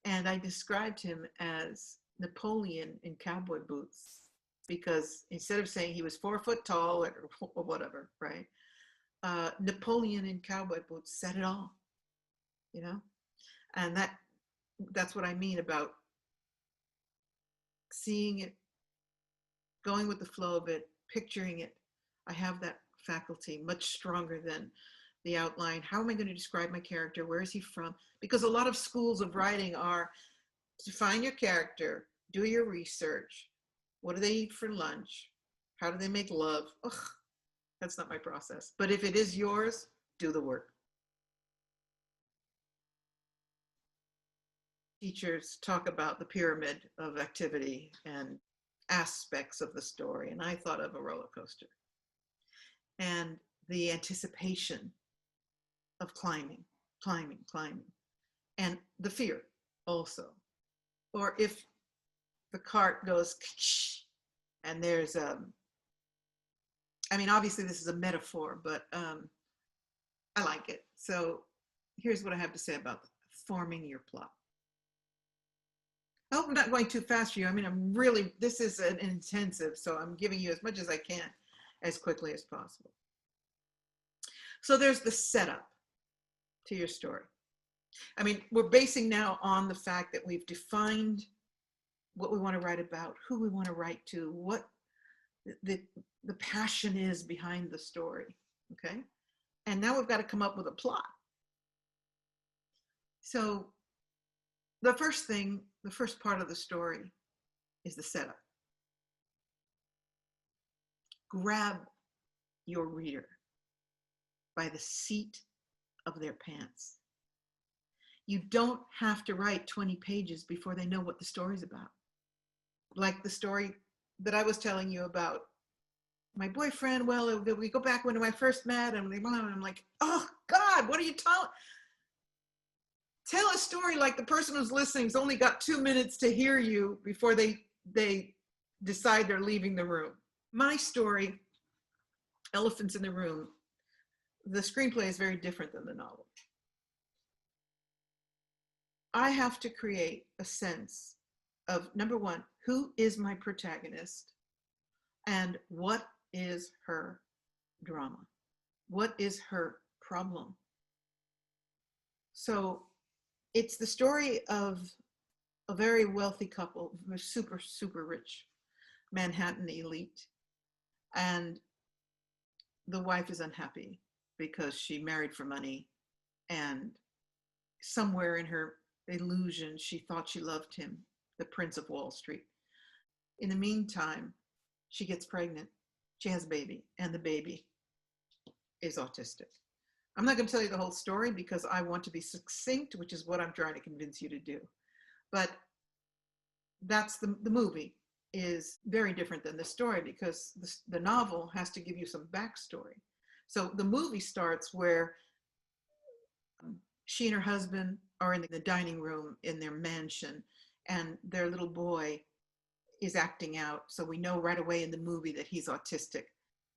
And I described him as Napoleon in cowboy boots, because instead of saying he was 4 foot tall or whatever, right? Napoleon in cowboy boots said it all, you know? And that's what I mean about seeing it, going with the flow of it, picturing it. I have that faculty much stronger than the outline. How am I going to describe my character? Where is he from? Because a lot of schools of writing are define your character, do your research. What do they eat for lunch? How do they make love? Ugh, that's not my process. But if it is yours, do the work. Teachers talk about the pyramid of activity and aspects of the story, and I thought of a roller coaster and the anticipation of climbing, and the fear also. Or if the cart goes and there's I mean, obviously this is a metaphor, but I like it. So here's what I have to say about forming your plot. I hope I'm not going too fast for you. I mean, this is an intensive, so I'm giving you as much as I can as quickly as possible. So there's the setup to your story. I mean, we're basing now on the fact that we've defined what we want to write about, who we want to write to, what the passion is behind the story, okay? And now we've got to come up with a plot. So the first part of the story is the setup. Grab your reader by the seat of their pants. You don't have to write 20 pages before they know what the story's about. Like the story that I was telling you about my boyfriend. Well, we go back when I first met him, and I'm like, oh God, what are you telling? Tell a story like the person who's listening's only got 2 minutes to hear you before they decide they're leaving the room. My story, Elephants in the Room, the screenplay is very different than the novel. I have to create a sense of, number one, who is my protagonist and what is her drama? What is her problem? So it's the story of a very wealthy couple, super, super rich Manhattan elite. And the wife is unhappy because she married for money, and somewhere in her illusion, she thought she loved him, the Prince of Wall Street. In the meantime, she gets pregnant. She has a baby, and the baby is autistic. I'm not going to tell you the whole story because I want to be succinct, which is what I'm trying to convince you to do. But that's the movie is very different than the story, because the novel has to give you some backstory. So the movie starts where she and her husband are in the dining room in their mansion, and their little boy is acting out. So we know right away in the movie that he's autistic.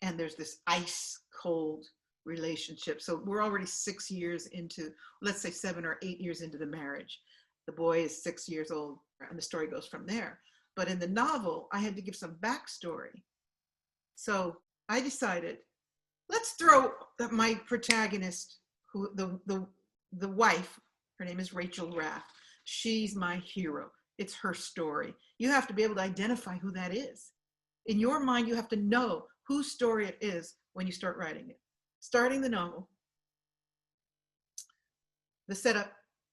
And there's this ice cold relationship. So we're already 6 years into, let's say 7 or 8 years into the marriage. The boy is 6 years old, and the story goes from there. But in the novel, I had to give some backstory. So I decided, let's throw my protagonist, who the wife, her name is Rachel Raff. She's my hero. It's her story. You have to be able to identify who that is. In your mind, you have to know whose story it is when you start writing it. Starting the novel, the setup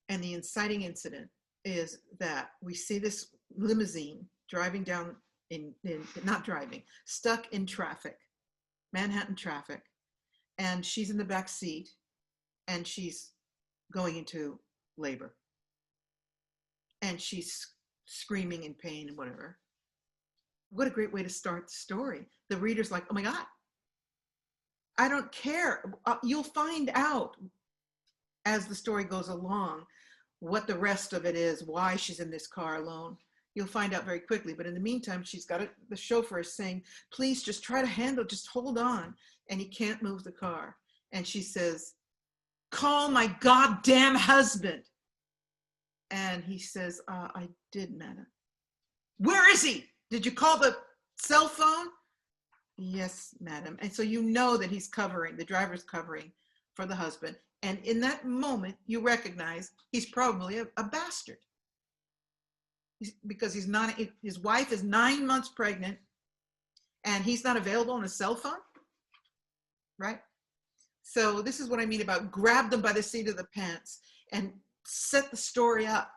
and the inciting incident is that we see this limousine driving down stuck in traffic, Manhattan traffic, and she's in the back seat and she's going into labor. And she's screaming in pain and whatever. What a great way to start the story. The reader's like, oh my God, I don't care. You'll find out as the story goes along what the rest of it is, why she's in this car alone. You'll find out very quickly. But in the meantime, she's got the chauffeur is saying, please just try to handle, just hold on. And he can't move the car. And she says, call my goddamn husband. And he says, I did, madam. Where is he? Did you call the cell phone? Yes, madam. And so you know that he's covering, the driver's covering for the husband. And in that moment, you recognize he's probably a bastard. Because he's not, his wife is 9 months pregnant and he's not available on a cell phone, right? So this is what I mean about grab them by the seat of the pants and set the story up.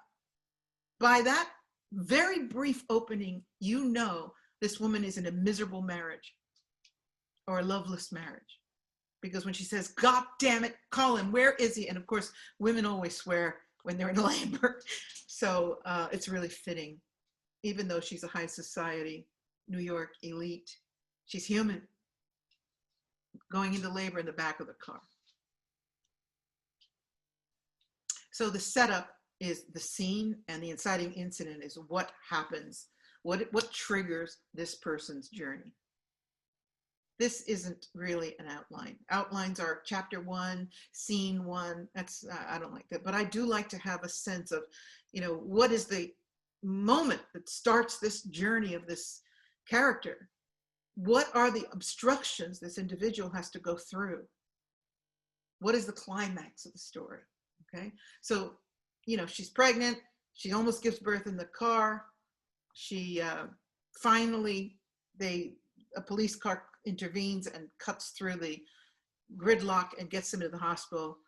By that very brief opening, you know this woman is in a miserable marriage or a loveless marriage. Because when she says, God damn it, call him, where is he? And of course, women always swear when they're in labor. So it's really fitting. Even though she's a high society, New York elite, she's human, going into labor in the back of the car. So the setup is the scene, and the inciting incident is what happens, what triggers this person's journey. This isn't really an outline. Outlines are chapter 1, scene 1. That's, I don't like that, but I do like to have a sense of, you know, what is the moment that starts this journey of this character? What are the obstructions this individual has to go through? What is the climax of the story? Okay, so, you know, she's pregnant. She almost gives birth in the car. She finally, a police car intervenes and cuts through the gridlock and gets them to the hospital.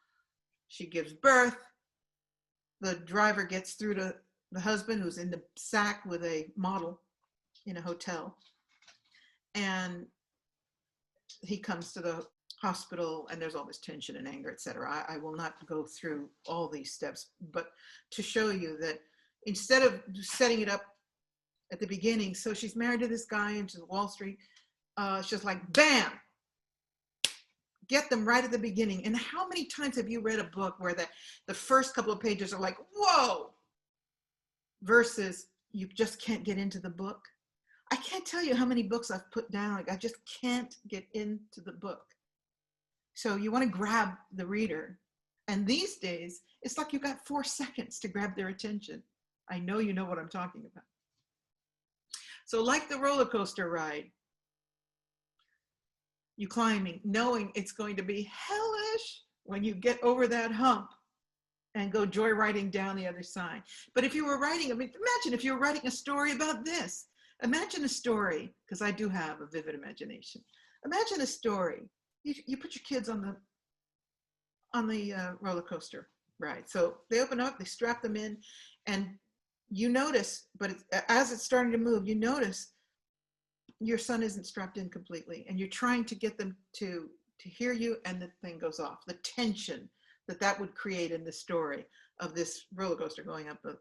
She gives birth. The driver gets through to the husband, who's in the sack with a model in a hotel. And he comes to the hospital, and there's all this tension and anger, etc. I will not go through all these steps, but to show you that instead of setting it up at the beginning, so she's married to this guy and she's Wall Street, it's just like, bam, get them right at the beginning. And how many times have you read a book where the first couple of pages are like, whoa, versus you just can't get into the book? I can't tell you how many books I've put down, like I just can't get into the book. So you want to grab the reader. And these days, it's like you got 4 seconds to grab their attention. I know you know what I'm talking about. So like the roller coaster ride, you climbing, knowing it's going to be hellish when you get over that hump and go joyriding down the other side. But if you were writing, I mean, imagine if you were writing a story about this. Imagine a story, because I do have a vivid imagination. Imagine a story. You put your kids on the roller coaster ride. So they open up, they strap them in, and you notice, but as it's starting to move, you notice your son isn't strapped in completely, and you're trying to get them to hear you, and the thing goes off. The tension that would create in the story of this roller coaster going up the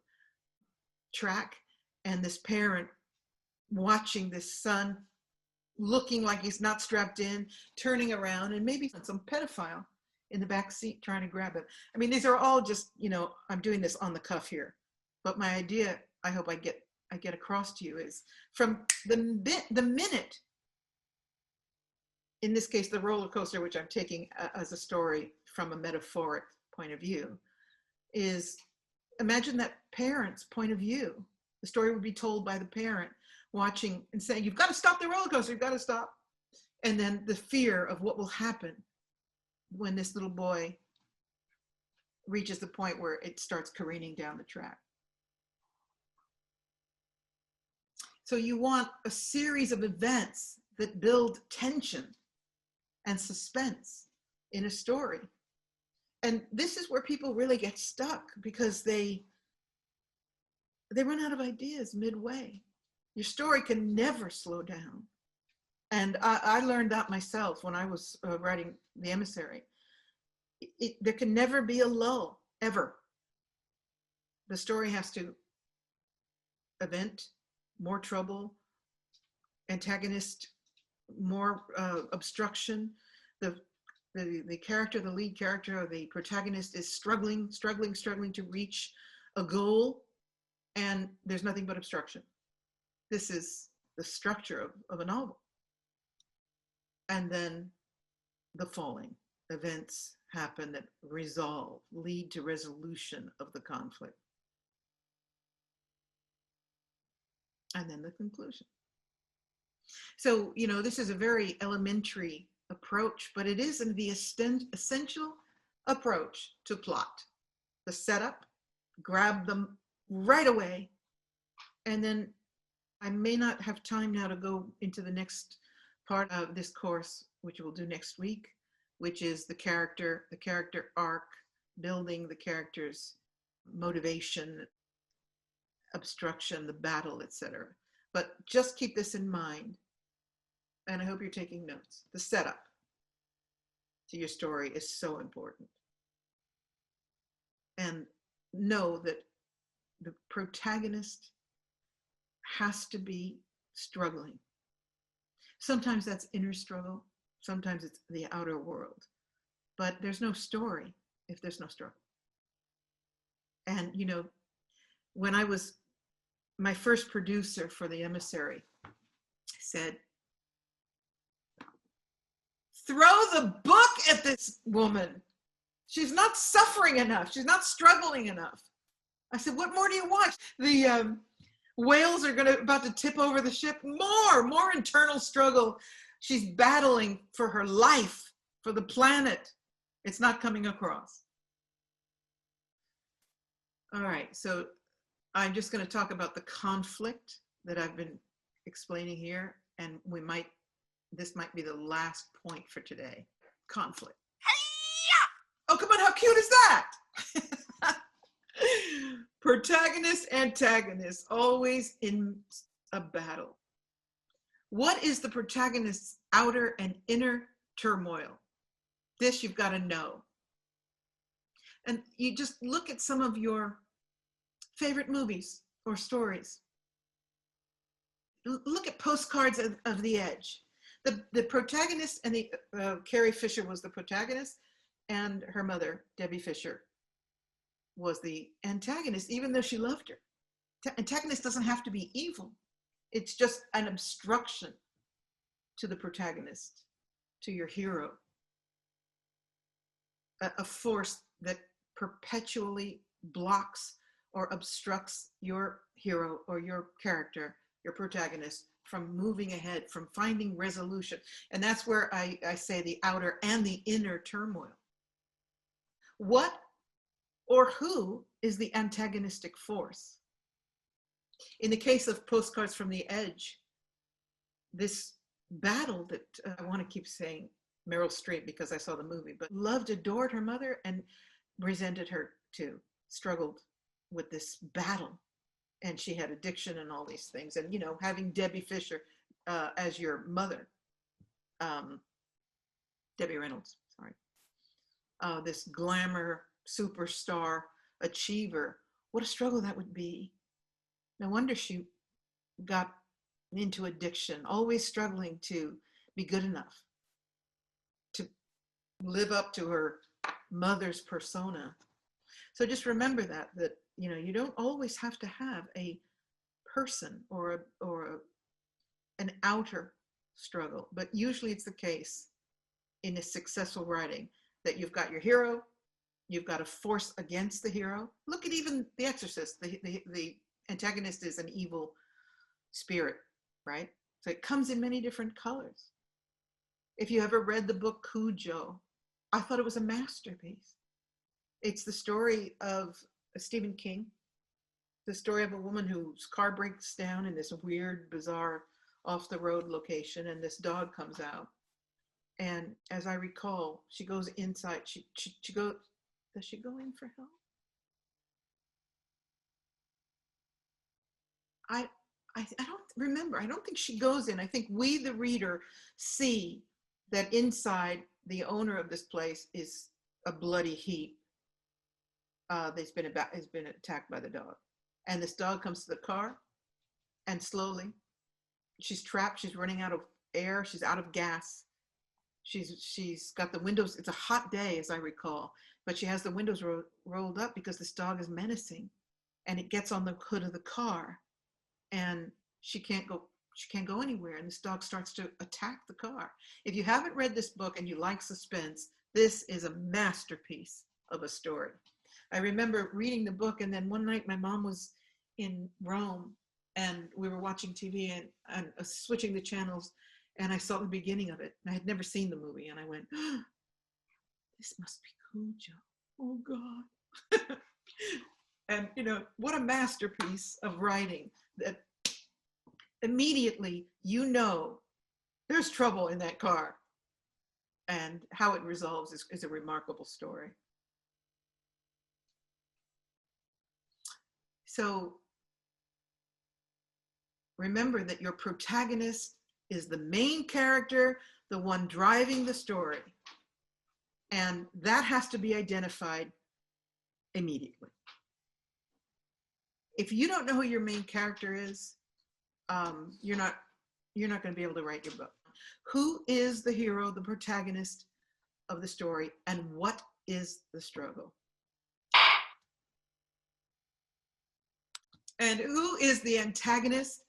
track, and this parent watching this son, looking like he's not strapped in, turning around, and maybe some pedophile in the back seat trying to grab him. I mean, these are all just, you know, I'm doing this on the cuff here, but my idea, I hope I get across to you, is from the minute, in this case, the roller coaster, which I'm taking as a story from a metaphoric point of view, is imagine that parent's point of view. The story would be told by the parent watching and saying, you've got to stop the roller coaster, you've got to stop. And then the fear of what will happen when this little boy reaches the point where it starts careening down the track. So you want a series of events that build tension and suspense in a story. And this is where people really get stuck, because they run out of ideas midway. Your story can never slow down. And I learned that myself when I was writing The Emissary. There can never be a lull, ever. The story has to event, more trouble, antagonist, more obstruction. The character, the lead character, or the protagonist is struggling to reach a goal, and there's nothing but obstruction. This is the structure of a novel. And then the falling events happen that lead to resolution of the conflict. And then the conclusion. So, you know, this is a very elementary approach, but it is the essential approach to plot. The setup, grab them right away, and then I may not have time now to go into the next part of this course, which we'll do next week, which is the character arc, building the character's motivation, obstruction, the battle, etc. But just keep this in mind, and I hope you're taking notes. The setup to your story is so important. And know that the protagonist has to be struggling. Sometimes that's inner struggle, sometimes it's the outer world. But there's no story if there's no struggle. And, you know, when my first producer for The Emissary said, throw the book at this woman. She's not suffering enough. She's not struggling enough. I said, what more do you want? The whales are about to tip over the ship. More internal struggle. She's battling for her life, for the planet. It's not coming across. All right, so I'm just going to talk about the conflict that I've been explaining here, and this might be the last point for today. Conflict. Oh, come on, how cute is that? Protagonist, antagonist, always in a battle. What is the protagonist's outer and inner turmoil? This you've got to know. And you just look at some of your favorite movies or stories. Look at Postcards of the Edge. The protagonist, and Carrie Fisher was the protagonist, and her mother, Debbie Fisher, was the antagonist, even though she loved her. Antagonist doesn't have to be evil. It's just an obstruction to the protagonist, to your hero. A force that perpetually blocks or obstructs your hero or your character, your protagonist, from moving ahead, from finding resolution. And that's where I say the outer and the inner turmoil. What or who is the antagonistic force? In the case of Postcards from the Edge, this battle that I want to keep saying Meryl Streep because I saw the movie, but loved, adored her mother and resented her too, struggled with this battle. And she had addiction and all these things. And, you know, having Debbie Fisher as your mother, Debbie Reynolds, sorry, this glamour, superstar, achiever, what a struggle that would be. No wonder she got into addiction, always struggling to be good enough, to live up to her mother's persona. So just remember that you don't always have to have a person or an outer struggle, but usually it's the case in a successful writing that you've got your hero, you've got a force against the hero. Look at even The Exorcist. The antagonist is an evil spirit, right? So it comes in many different colors. If you ever read the book Cujo, I thought it was a masterpiece. It's the story of Stephen King, the story of a woman whose car breaks down in this weird, bizarre, off-the-road location, and this dog comes out. And as I recall, she goes inside. She goes. Does she go in for help? I don't remember. I don't think she goes in. I think we, the reader, see that inside the owner of this place is a bloody heap. Has been attacked by the dog, and this dog comes to the car, and slowly, she's trapped. She's running out of air. She's out of gas. She's got the windows. It's a hot day, as I recall, but she has the windows rolled up because this dog is menacing, and it gets on the hood of the car, and she can't go anywhere, and this dog starts to attack the car. If you haven't read this book and you like suspense, this is a masterpiece of a story. I remember reading the book, and then one night my mom was in Rome, and we were watching TV and switching the channels, and I saw the beginning of it. I had never seen the movie, and I went, oh, this must be Cujo. Oh God. And what a masterpiece of writing, that immediately there's trouble in that car, and how it resolves is a remarkable story. So remember that your protagonist is the main character, the one driving the story. And that has to be identified immediately. If you don't know who your main character is, you're not going to be able to write your book. Who is the hero, the protagonist of the story, and what is the struggle? And who is the antagonist?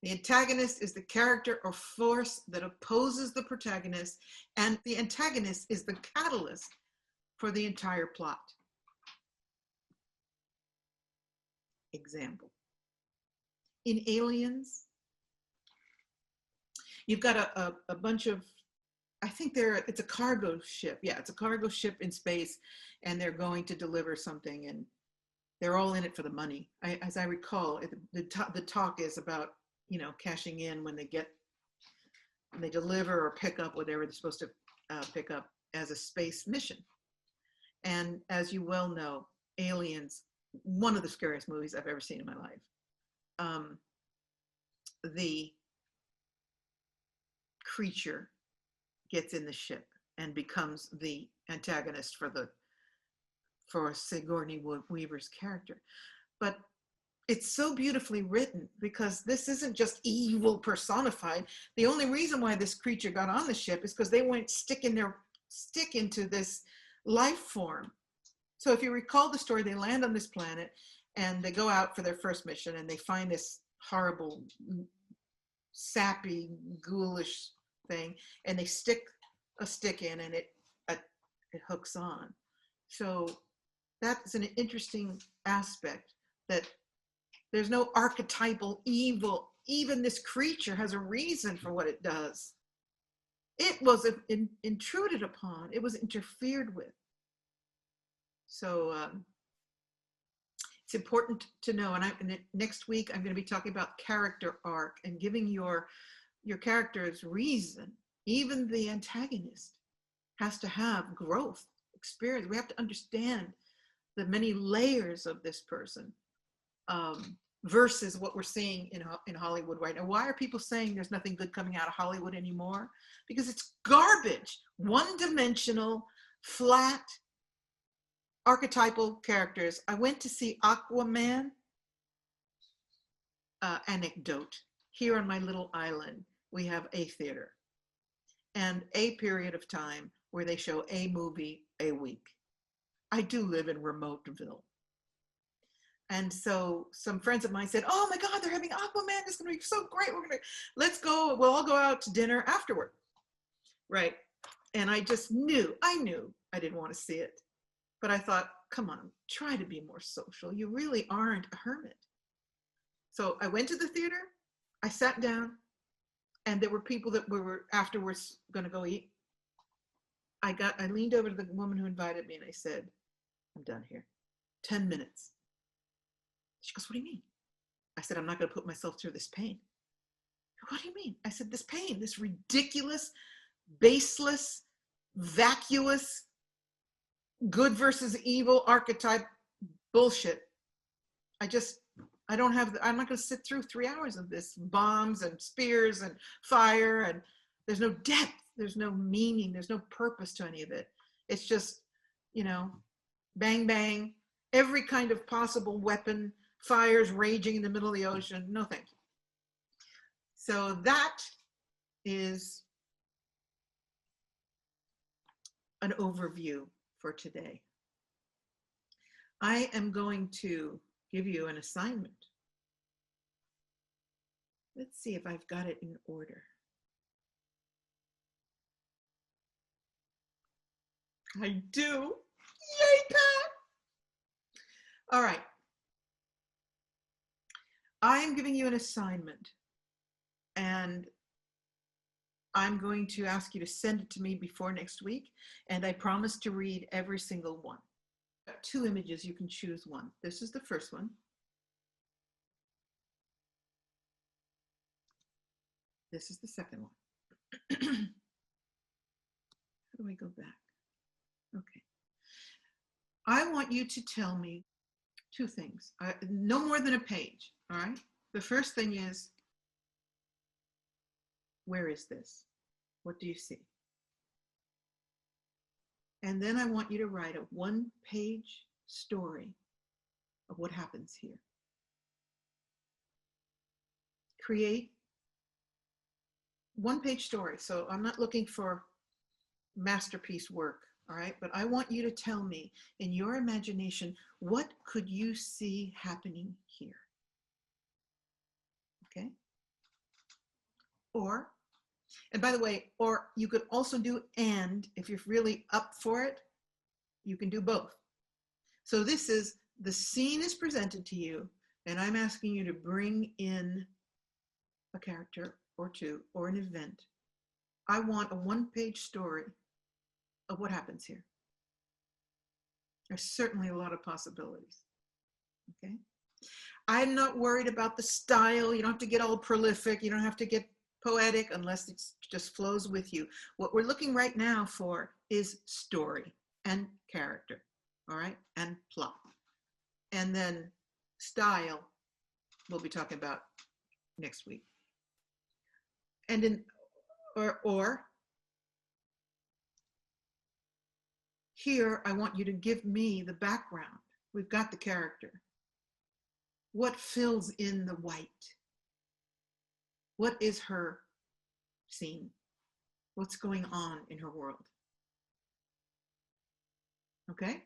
The antagonist is the character or force that opposes the protagonist, and the antagonist is the catalyst for the entire plot. Example. In Aliens, you've got a bunch of, I think it's a cargo ship. Yeah, it's a cargo ship in space, and they're going to deliver something, and they're all in it for the money. As I recall, the talk is about, cashing in when they deliver or pick up whatever they're supposed to pick up as a space mission. And as you well know, Aliens, one of the scariest movies I've ever seen in my life. The creature gets in the ship and becomes the antagonist for Sigourney Weaver's character. But it's so beautifully written because this isn't just evil personified. The only reason why this creature got on the ship is because they went stick into this life form. So if you recall the story, they land on this planet and they go out for their first mission, and they find this horrible, sappy, ghoulish thing, and they stick a stick in, and it hooks on. So that's an interesting aspect, that there's no archetypal evil. Even this creature has a reason for what it does. It was intruded upon. It was interfered with. So it's important to know. And next week, I'm going to be talking about character arc and giving your character's reason. Even the antagonist has to have growth, experience. We have to understand the many layers of this person. Versus what we're seeing in Hollywood right now. Why are people saying there's nothing good coming out of Hollywood anymore? Because it's garbage. One-dimensional, flat, archetypal characters. I went to see Aquaman. Anecdote. here on my little island, we have a theater and a period of time where they show a movie a week. I do live in Remoteville. And so some friends of mine said, oh my God, they're having Aquaman. It's going to be so great. Let's go. We'll all go out to dinner afterward. Right. And I just knew I didn't want to see it. But I thought, come on, try to be more social. You really aren't a hermit. So I went to the theater. I sat down, and there were people that were afterwards going to go eat. I leaned over to the woman who invited me and I said, I'm done here. 10 minutes. She goes, what do you mean? I said, I'm not going to put myself through this pain. What do you mean? I said, this pain, this ridiculous, baseless, vacuous, good versus evil archetype bullshit. I'm not going to sit through 3 hours of this, bombs and spears and fire, and there's no depth, there's no meaning, there's no purpose to any of it. It's just, bang, bang, every kind of possible weapon, fires raging in the middle of the ocean. No, thank you. So that is an overview for today. I am going to give you an assignment. Let's see if I've got it in order. I do. Yay, Pat! All right. I'm giving you an assignment, and I'm going to ask you to send it to me before next week, and I promise to read every single one. 2 images, you can choose one. This is the first one. This is the second one. How do I go back? Okay. I want you to tell me 2 things, no more than a page, all right? The first thing is, where is this? What do you see? And then I want you to write a 1-page story of what happens here. Create 1-page story. So I'm not looking for masterpiece work, all right? But I want you to tell me in your imagination, what could you see happening here? Okay? And by the way, or you could also do and, if you're really up for it, you can do both. So this is, the scene is presented to you, and I'm asking you to bring in a character or 2 or an event. I want a 1-page story of what happens here. There's certainly a lot of possibilities, okay? I'm not worried about the style. You don't have to get all prolific. You don't have to get poetic unless it just flows with you. What we're looking right now for is story and character, all right, and plot. And then style, we'll be talking about next week. And here, I want you to give me the background. We've got the character. What fills in the white? What is her scene? What's going on in her world? Okay?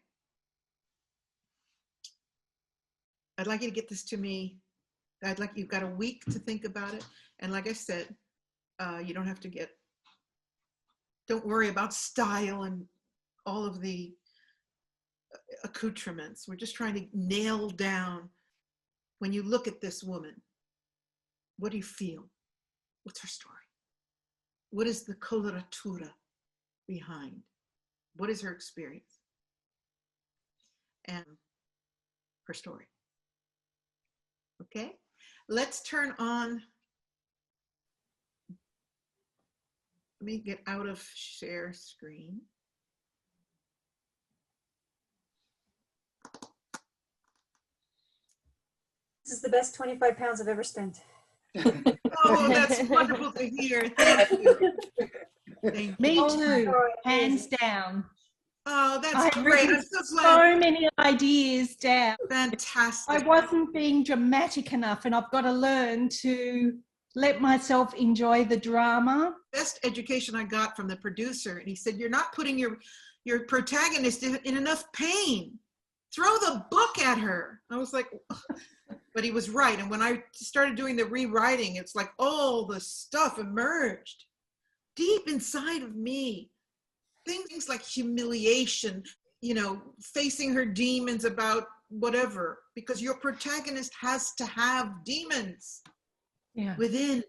I'd like you to get this to me. You've got a week to think about it. And like I said, you don't have to don't worry about style and all of the accoutrements. We're just trying to nail down, when you look at this woman, what do you feel? What's her story? What is the coloratura behind? What is her experience? And her story. Okay, let's turn on. Let me get out of share screen. This is the best 25 pounds I've ever spent. Oh, that's wonderful to hear. Thank you. Thank Me you. too, hands down. Oh, that's I've great. written I'm so glad. so many ideas down. Fantastic. I wasn't being dramatic enough, and I've got to learn to let myself enjoy the drama. Best education I got from the producer, and he said, you're not putting your protagonist in enough pain. Throw the book at her. I was like, but he was right. And when I started doing the rewriting, it's like all the stuff emerged deep inside of me. Things like humiliation, you know, facing her demons about whatever, because your protagonist has to have demons within.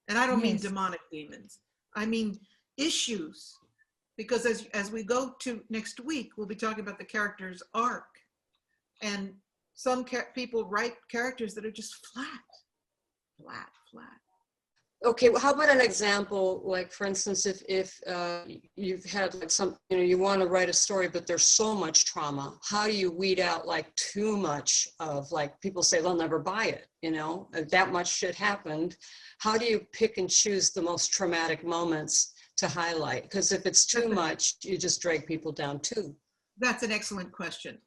And I don't mean demonic demons. I mean issues. Because as we go to next week, we'll be talking about the character's arc. And some people write characters that are just flat. Okay, well, how about an example, like for instance, if you've had like some, you know, you want to write a story, but there's so much trauma. How do you weed out like too much of, like, people say they'll never buy it, you know, that much shit happened. How do you pick and choose the most traumatic moments to highlight? Because if it's too much, you just drag people down too. That's an excellent question.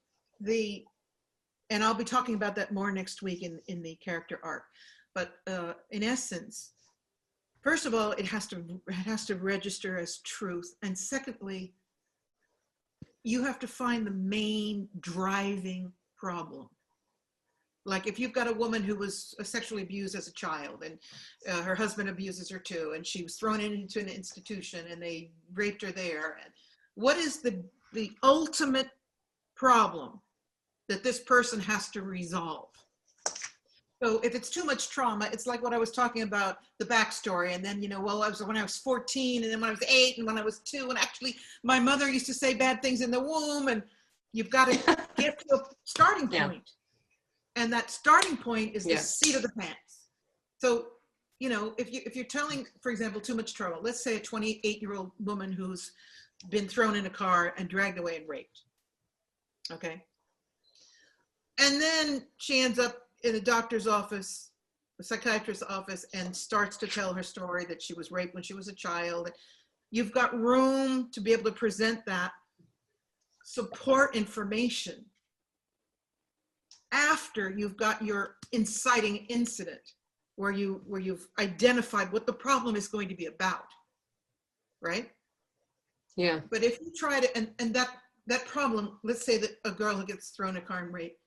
And I'll be talking about that more next week in the character arc. But in essence, first of all, it has to register as truth. And secondly, you have to find the main driving problem. Like if you've got a woman who was sexually abused as a child, and her husband abuses her too, and she was thrown into an institution and they raped her there. And what is the ultimate problem that this person has to resolve? So if it's too much trauma, it's like what I was talking about, the backstory. And then, you know, well, when I was 14, and then when I was 8, and when I was 2, and actually my mother used to say bad things in the womb, and you've got to get to a starting point. And that starting point is the seat of the pants. So, you know, if you're telling, for example, too much trauma, let's say a 28-year-old woman who's been thrown in a car and dragged away and raped. Okay. And then she ends up in a doctor's office, a psychiatrist's office, and starts to tell her story that she was raped when she was a child. You've got room to be able to present that support information after you've got your inciting incident, where you've identified what the problem is going to be about, right? Yeah. But if you try to, and that problem, let's say that a girl who gets thrown in a car and raped,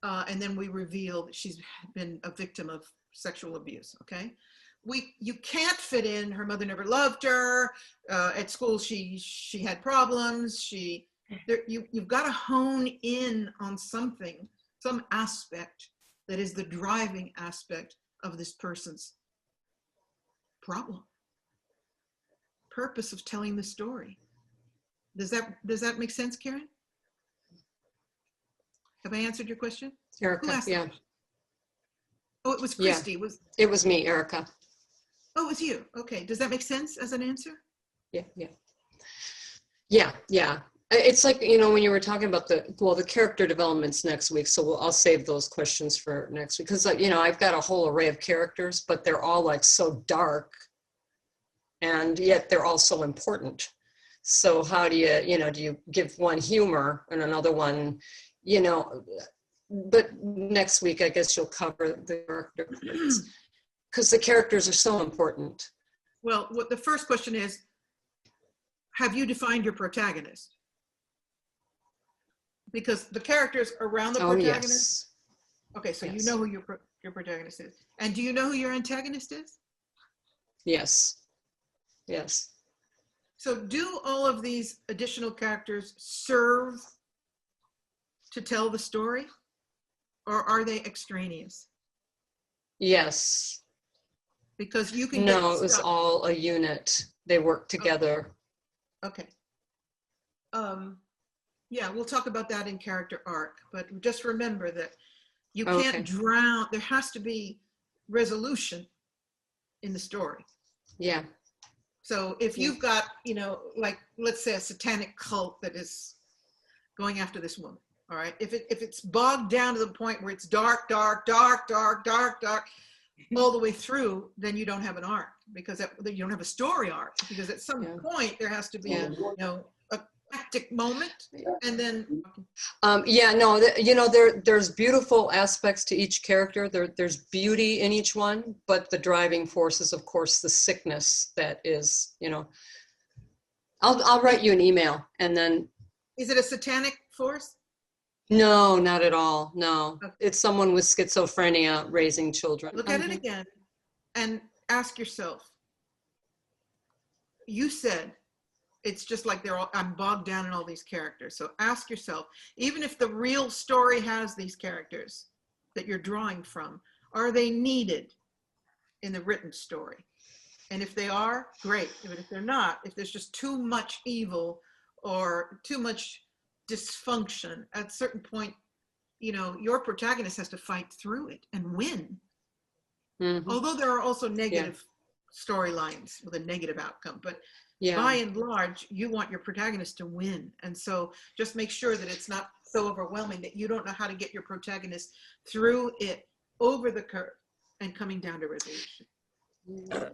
and then we reveal that she's been a victim of sexual abuse, okay? You can't fit in, her mother never loved her, at school she had problems, you've got to hone in on something, some aspect that is the driving aspect of this person's problem. Purpose of telling the story. Does that make sense, Karen? Have I answered your question? Erica, Who asked yeah. the question? Oh, it was Christy. It was me, Erica. Oh, it was you. Okay. Does that make sense as an answer? Yeah. It's like, you know, when you were talking about the character developments next week, so I'll save those questions for next week, because, you know, I've got a whole array of characters, but they're all like so dark, and yet they're all so important. So how do you give one humor and another one, you know, but next week, I guess you'll cover the character, because the characters are so important. Well, the first question is, have you defined your protagonist? Because the characters around the protagonist. Yes. Okay, so you know who your protagonist is. And do you know who your antagonist is? Yes. So do all of these additional characters serve to tell the story, or are they extraneous? Yes. Because you can No, it was all a unit. They work together. Okay. Yeah, we'll talk about that in character arc, but just remember that you can't drown. There has to be resolution in the story. Yeah. So if you've got, you know, like, let's say a satanic cult that is going after this woman, all right? If it's bogged down to the point where it's dark, all the way through, then you don't have an arc, because you don't have a story arc, because at some point there has to be, you know, climactic moment, and then Yeah, no, there's beautiful aspects to each character. There's beauty in each one, but the driving force is, of course, the sickness that is, I'll write you an email and then. is it a satanic force? No, not at all. No, Okay. it's someone with schizophrenia raising children. Look at it again and ask yourself, you said it's just like I'm bogged down in all these characters. So ask yourself, even if the real story has these characters that you're drawing from, are they needed in the written story? And if they are, great. But if they're not, if there's just too much evil or too much dysfunction, at a certain point, your protagonist has to fight through it and win. Mm-hmm. Although there are also negative storylines with a negative outcome, but by and large, you want your protagonist to win. And so just make sure that it's not so overwhelming that you don't know how to get your protagonist through it, over the curve, and coming down to resolution.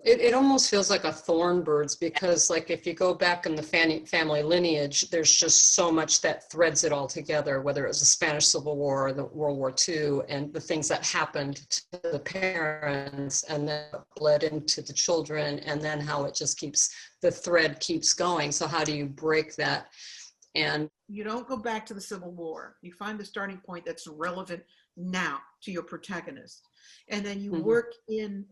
It almost feels like a thorn birds, because like if you go back in the family lineage, there's just so much that threads it all together, whether it was the Spanish Civil War or the World War II, and the things that happened to the parents and then bled into the children, and then how it just the thread keeps going. So how do you break that? And you don't go back to the Civil War. You find the starting point that's relevant now to your protagonist. And then you work in,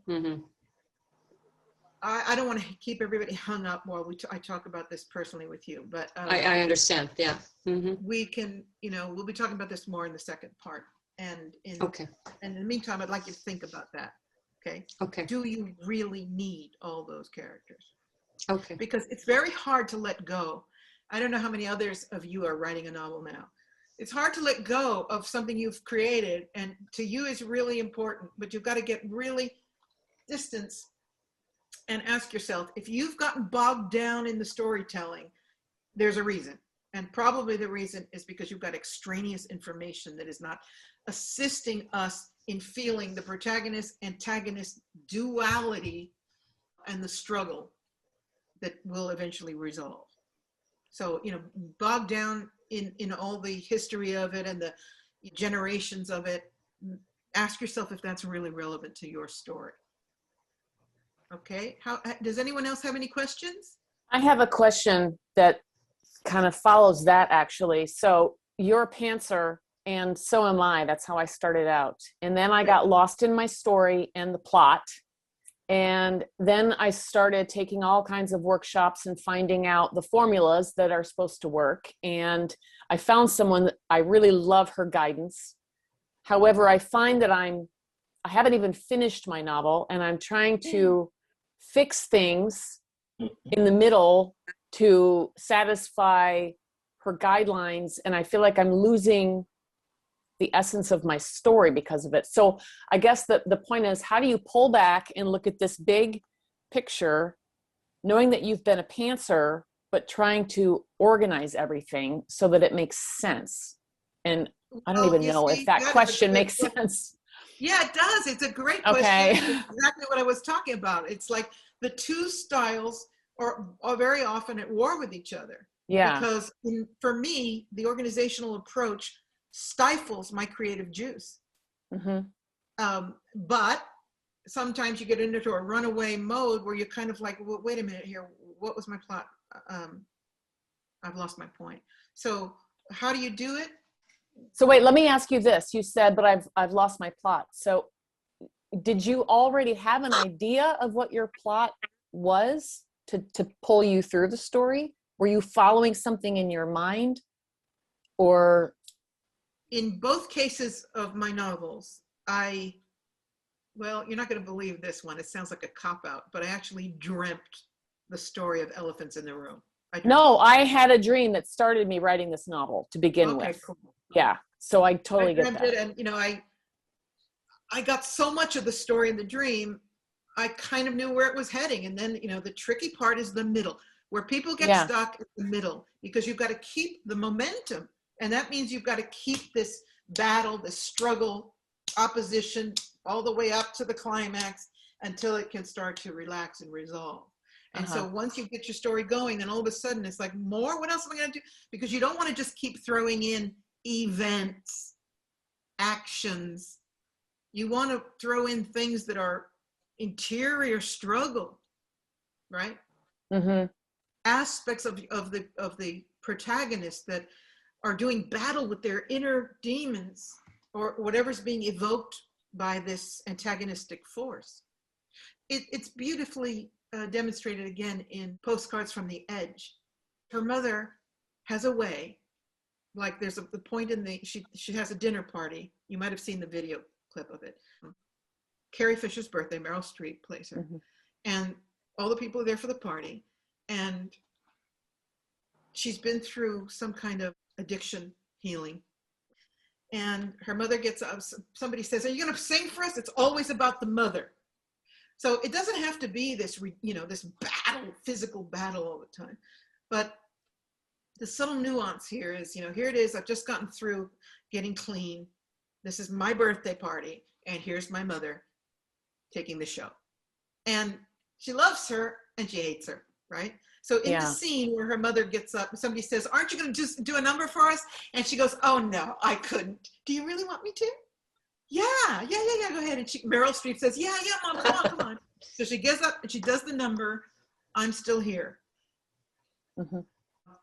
I don't want to keep everybody hung up while I talk about this personally with you, but I understand. Yeah. We can, we'll be talking about this more in the second part. And in the meantime, I'd like you to think about that. Okay. Do you really need all those characters? Okay. Because it's very hard to let go. I don't know how many others of you are writing a novel now. It's hard to let go of something you've created, and to you is really important, but you've got to get really distance and ask yourself, if you've gotten bogged down in the storytelling, there's a reason. And probably the reason is because you've got extraneous information that is not assisting us in feeling the protagonist-antagonist duality and the struggle that will eventually resolve. So, bogged down in all the history of it and the generations of it, ask yourself if that's really relevant to your story. Okay, does anyone else have any questions? I have a question that kind of follows that, actually. So you're a pantser and so am I. That's how I started out. And then I got lost in my story and the plot. And then I started taking all kinds of workshops and finding out the formulas that are supposed to work. And I found someone that I really love her guidance. However, I find that I haven't even finished my novel, and I'm trying to fix things in the middle to satisfy her guidelines. And I feel like I'm losing the essence of my story because of it. So I guess the point is, how do you pull back and look at this big picture, knowing that you've been a pantser, but trying to organize everything so that it makes sense? And I don't even know if that question makes sense. Yeah, it does. It's a great question. Okay. It's exactly what I was talking about. It's like the two styles are very often at war with each other. Yeah. Because for me, the organizational approach stifles my creative juice. But sometimes you get into a runaway mode where you're kind of like, well, wait a minute here, what was my plot? I've lost my point. So how do you do it? So wait, let me ask you this. You said, but I've lost my plot. So did you already have an idea of what your plot was to pull you through the story? Were you following something in your mind? Or in both cases of my novels, well, you're not going to believe this one. It sounds like a cop-out, but I actually dreamt the story of elephants in the room. No, I had a dream that started me writing this novel to begin with. Cool. Yeah, so I totally get that. It, and I got so much of the story in the dream, I kind of knew where it was heading. And then, the tricky part is the middle, where people get stuck in the middle, because you've got to keep the momentum. And that means you've got to keep this battle, this struggle, opposition, all the way up to the climax until it can start to relax and resolve. And so once you get your story going, then all of a sudden it's like, more? What else am I going to do? Because you don't want to just keep throwing in events, actions. You want to throw in things that are interior struggle, right? Aspects of the protagonist that are doing battle with their inner demons or whatever's being evoked by this antagonistic force. It's beautifully demonstrated again in Postcards from the Edge. Her mother has a way, like there's the point in she has a dinner party. You might have seen the video clip of it. Carrie Fisher's birthday, Meryl Streep plays her. And all the people are there for the party. And she's been through some kind of addiction healing. And her mother gets up, somebody says, "Are you going to sing for us?" It's always about the mother. So it doesn't have to be this, this battle, physical battle all the time. But the subtle nuance here is, here it is. I've just gotten through getting clean. This is my birthday party. And here's my mother taking the show. And she loves her and she hates her, right? So in the scene where her mother gets up, somebody says, "Aren't you going to just do a number for us?" And she goes, "Oh no, I couldn't. Do you really want me to?" Yeah, go ahead. And Meryl Streep says, yeah, Mom, come on. So she gets up and she does the number, "I'm still here."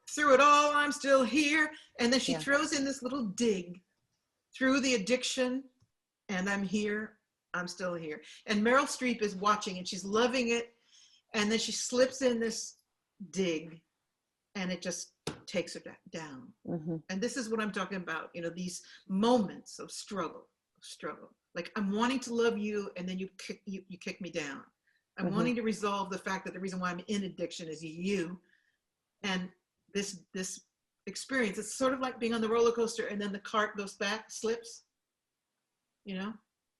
Through it all, I'm still here. And then she throws in this little dig through the addiction, and I'm here, I'm still here. And Meryl Streep is watching and she's loving it. And then she slips in this dig and it just takes her down. And this is what I'm talking about, these moments of struggle. Like, I'm wanting to love you, and then you kick me down. I'm wanting to resolve the fact that the reason why I'm in addiction is you. And this experience, it's sort of like being on the roller coaster and then the cart goes back, slips, Yeah.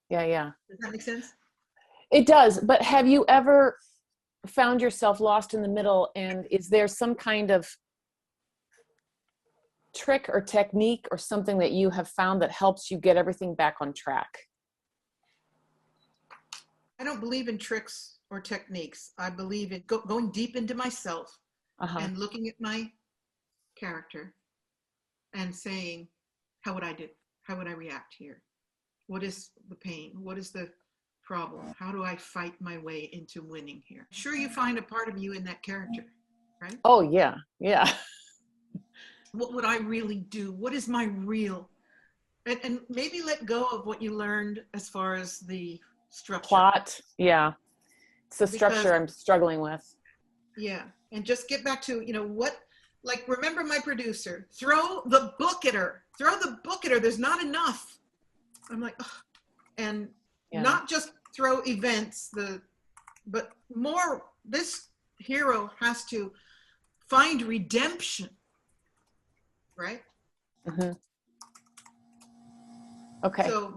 Does that make sense? It does. But have you ever found yourself lost in the middle, and is there some kind of trick or technique or something that you have found that helps you get everything back on track? I don't believe in tricks or techniques. I believe in going deep into myself and looking at my character and saying, how would I do? How would I react here? What is the pain? What is the problem? How do I fight my way into winning here? Sure, you find a part of you in that character, right? Oh, yeah. What would I really do? What is my real? And maybe let go of what you learned as far as the structure. Plot, yeah. It's the structure I'm struggling with. Yeah, and just get back to, remember my producer, throw the book at her. There's not enough. I'm like, ugh. And not just throw events, but more, this hero has to find redemption, right? Okay. So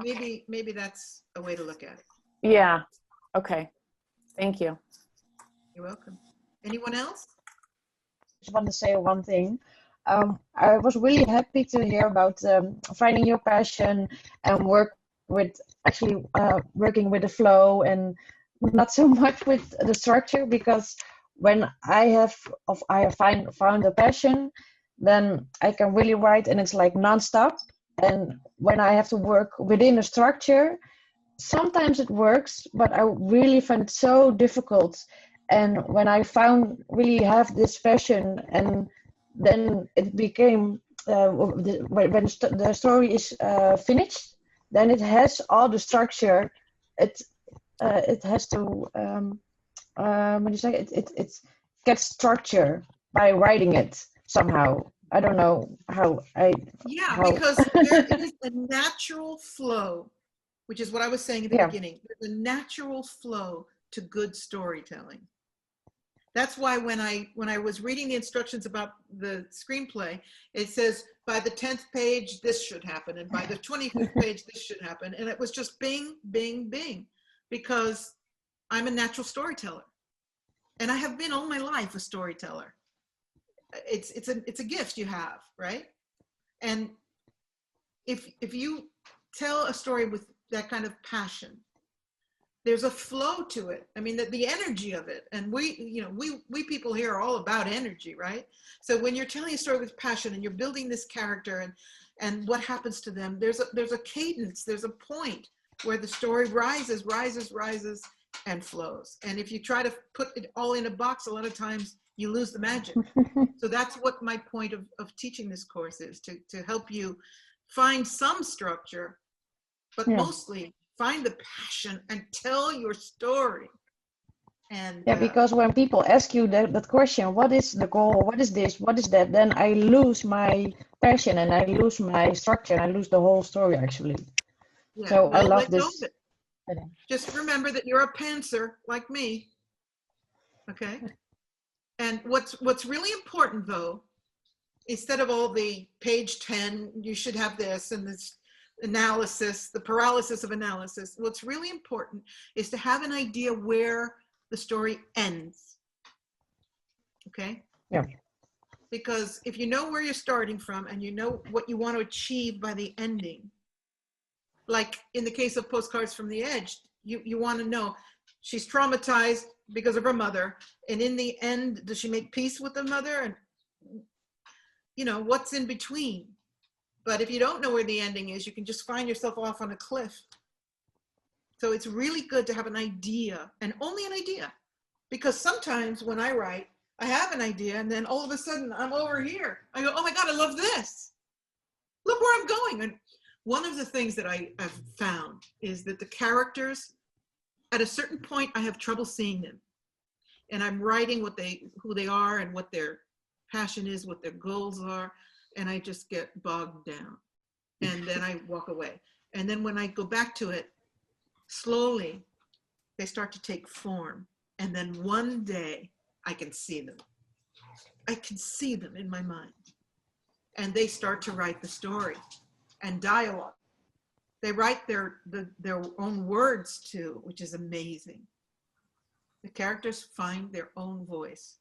maybe that's a way to look at it. Yeah. Okay. Thank you. You're welcome. Anyone else? Just want to say one thing. I was really happy to hear about finding your passion and working with the flow and not so much with the structure, because when I found a passion, then I can really write and it's like nonstop. And when I have to work within a structure, sometimes it works, but I really find it so difficult. And when I really have this passion, and then it became, when the story is finished, then it has all the structure. It has to, it gets structure by writing it somehow. I don't know how because there is a natural flow, which is what I was saying at the beginning. There's a natural flow to good storytelling. That's why when I was reading the instructions about the screenplay, it says by the 10th page, this should happen. And by the 25th page, this should happen. And it was just bing, bing, bing, because I'm a natural storyteller. And I have been all my life a storyteller. It's a gift you have, right? And if you tell a story with that kind of passion, there's a flow to it. I mean, the energy of it. And we people here are all about energy, right? So when you're telling a story with passion and you're building this character and what happens to them, there's a cadence, there's a point where the story rises, and flows. And if you try to put it all in a box, a lot of times you lose the magic. So that's what my point of teaching this course is, to help you find some structure, but mostly find the passion and tell your story. And Yeah, because when people ask you that question, what is the goal? What is this? What is that? Then I lose my passion and I lose my structure and I lose the whole story actually. yeah, So I well, love let go this. of it. Just remember that you're a pantser like me. Okay. And what's really important though, instead of all the page 10, you should have this and this analysis, the paralysis of analysis. What's really important is to have an idea where the story ends. Okay? Yeah. Because if you know where you're starting from and you know what you want to achieve by the ending, like in the case of Postcards from the Edge, you want to know she's traumatized because of her mother, and in the end, does she make peace with the mother? And what's in between? But if you don't know where the ending is, you can just find yourself off on a cliff. So it's really good to have an idea, and only an idea. Because sometimes when I write, I have an idea, and then all of a sudden I'm over here. I go, oh my God, I love this. Look where I'm going. And one of the things that I have found is that the characters, at a certain point, I have trouble seeing them. And I'm writing who they are and what their passion is, what their goals are. And I just get bogged down. And then I walk away. And then when I go back to it, slowly, they start to take form. And then one day, I can see them. I can see them in my mind. And they start to write the story and dialogue. They write their own words too, which is amazing. The characters find their own voice.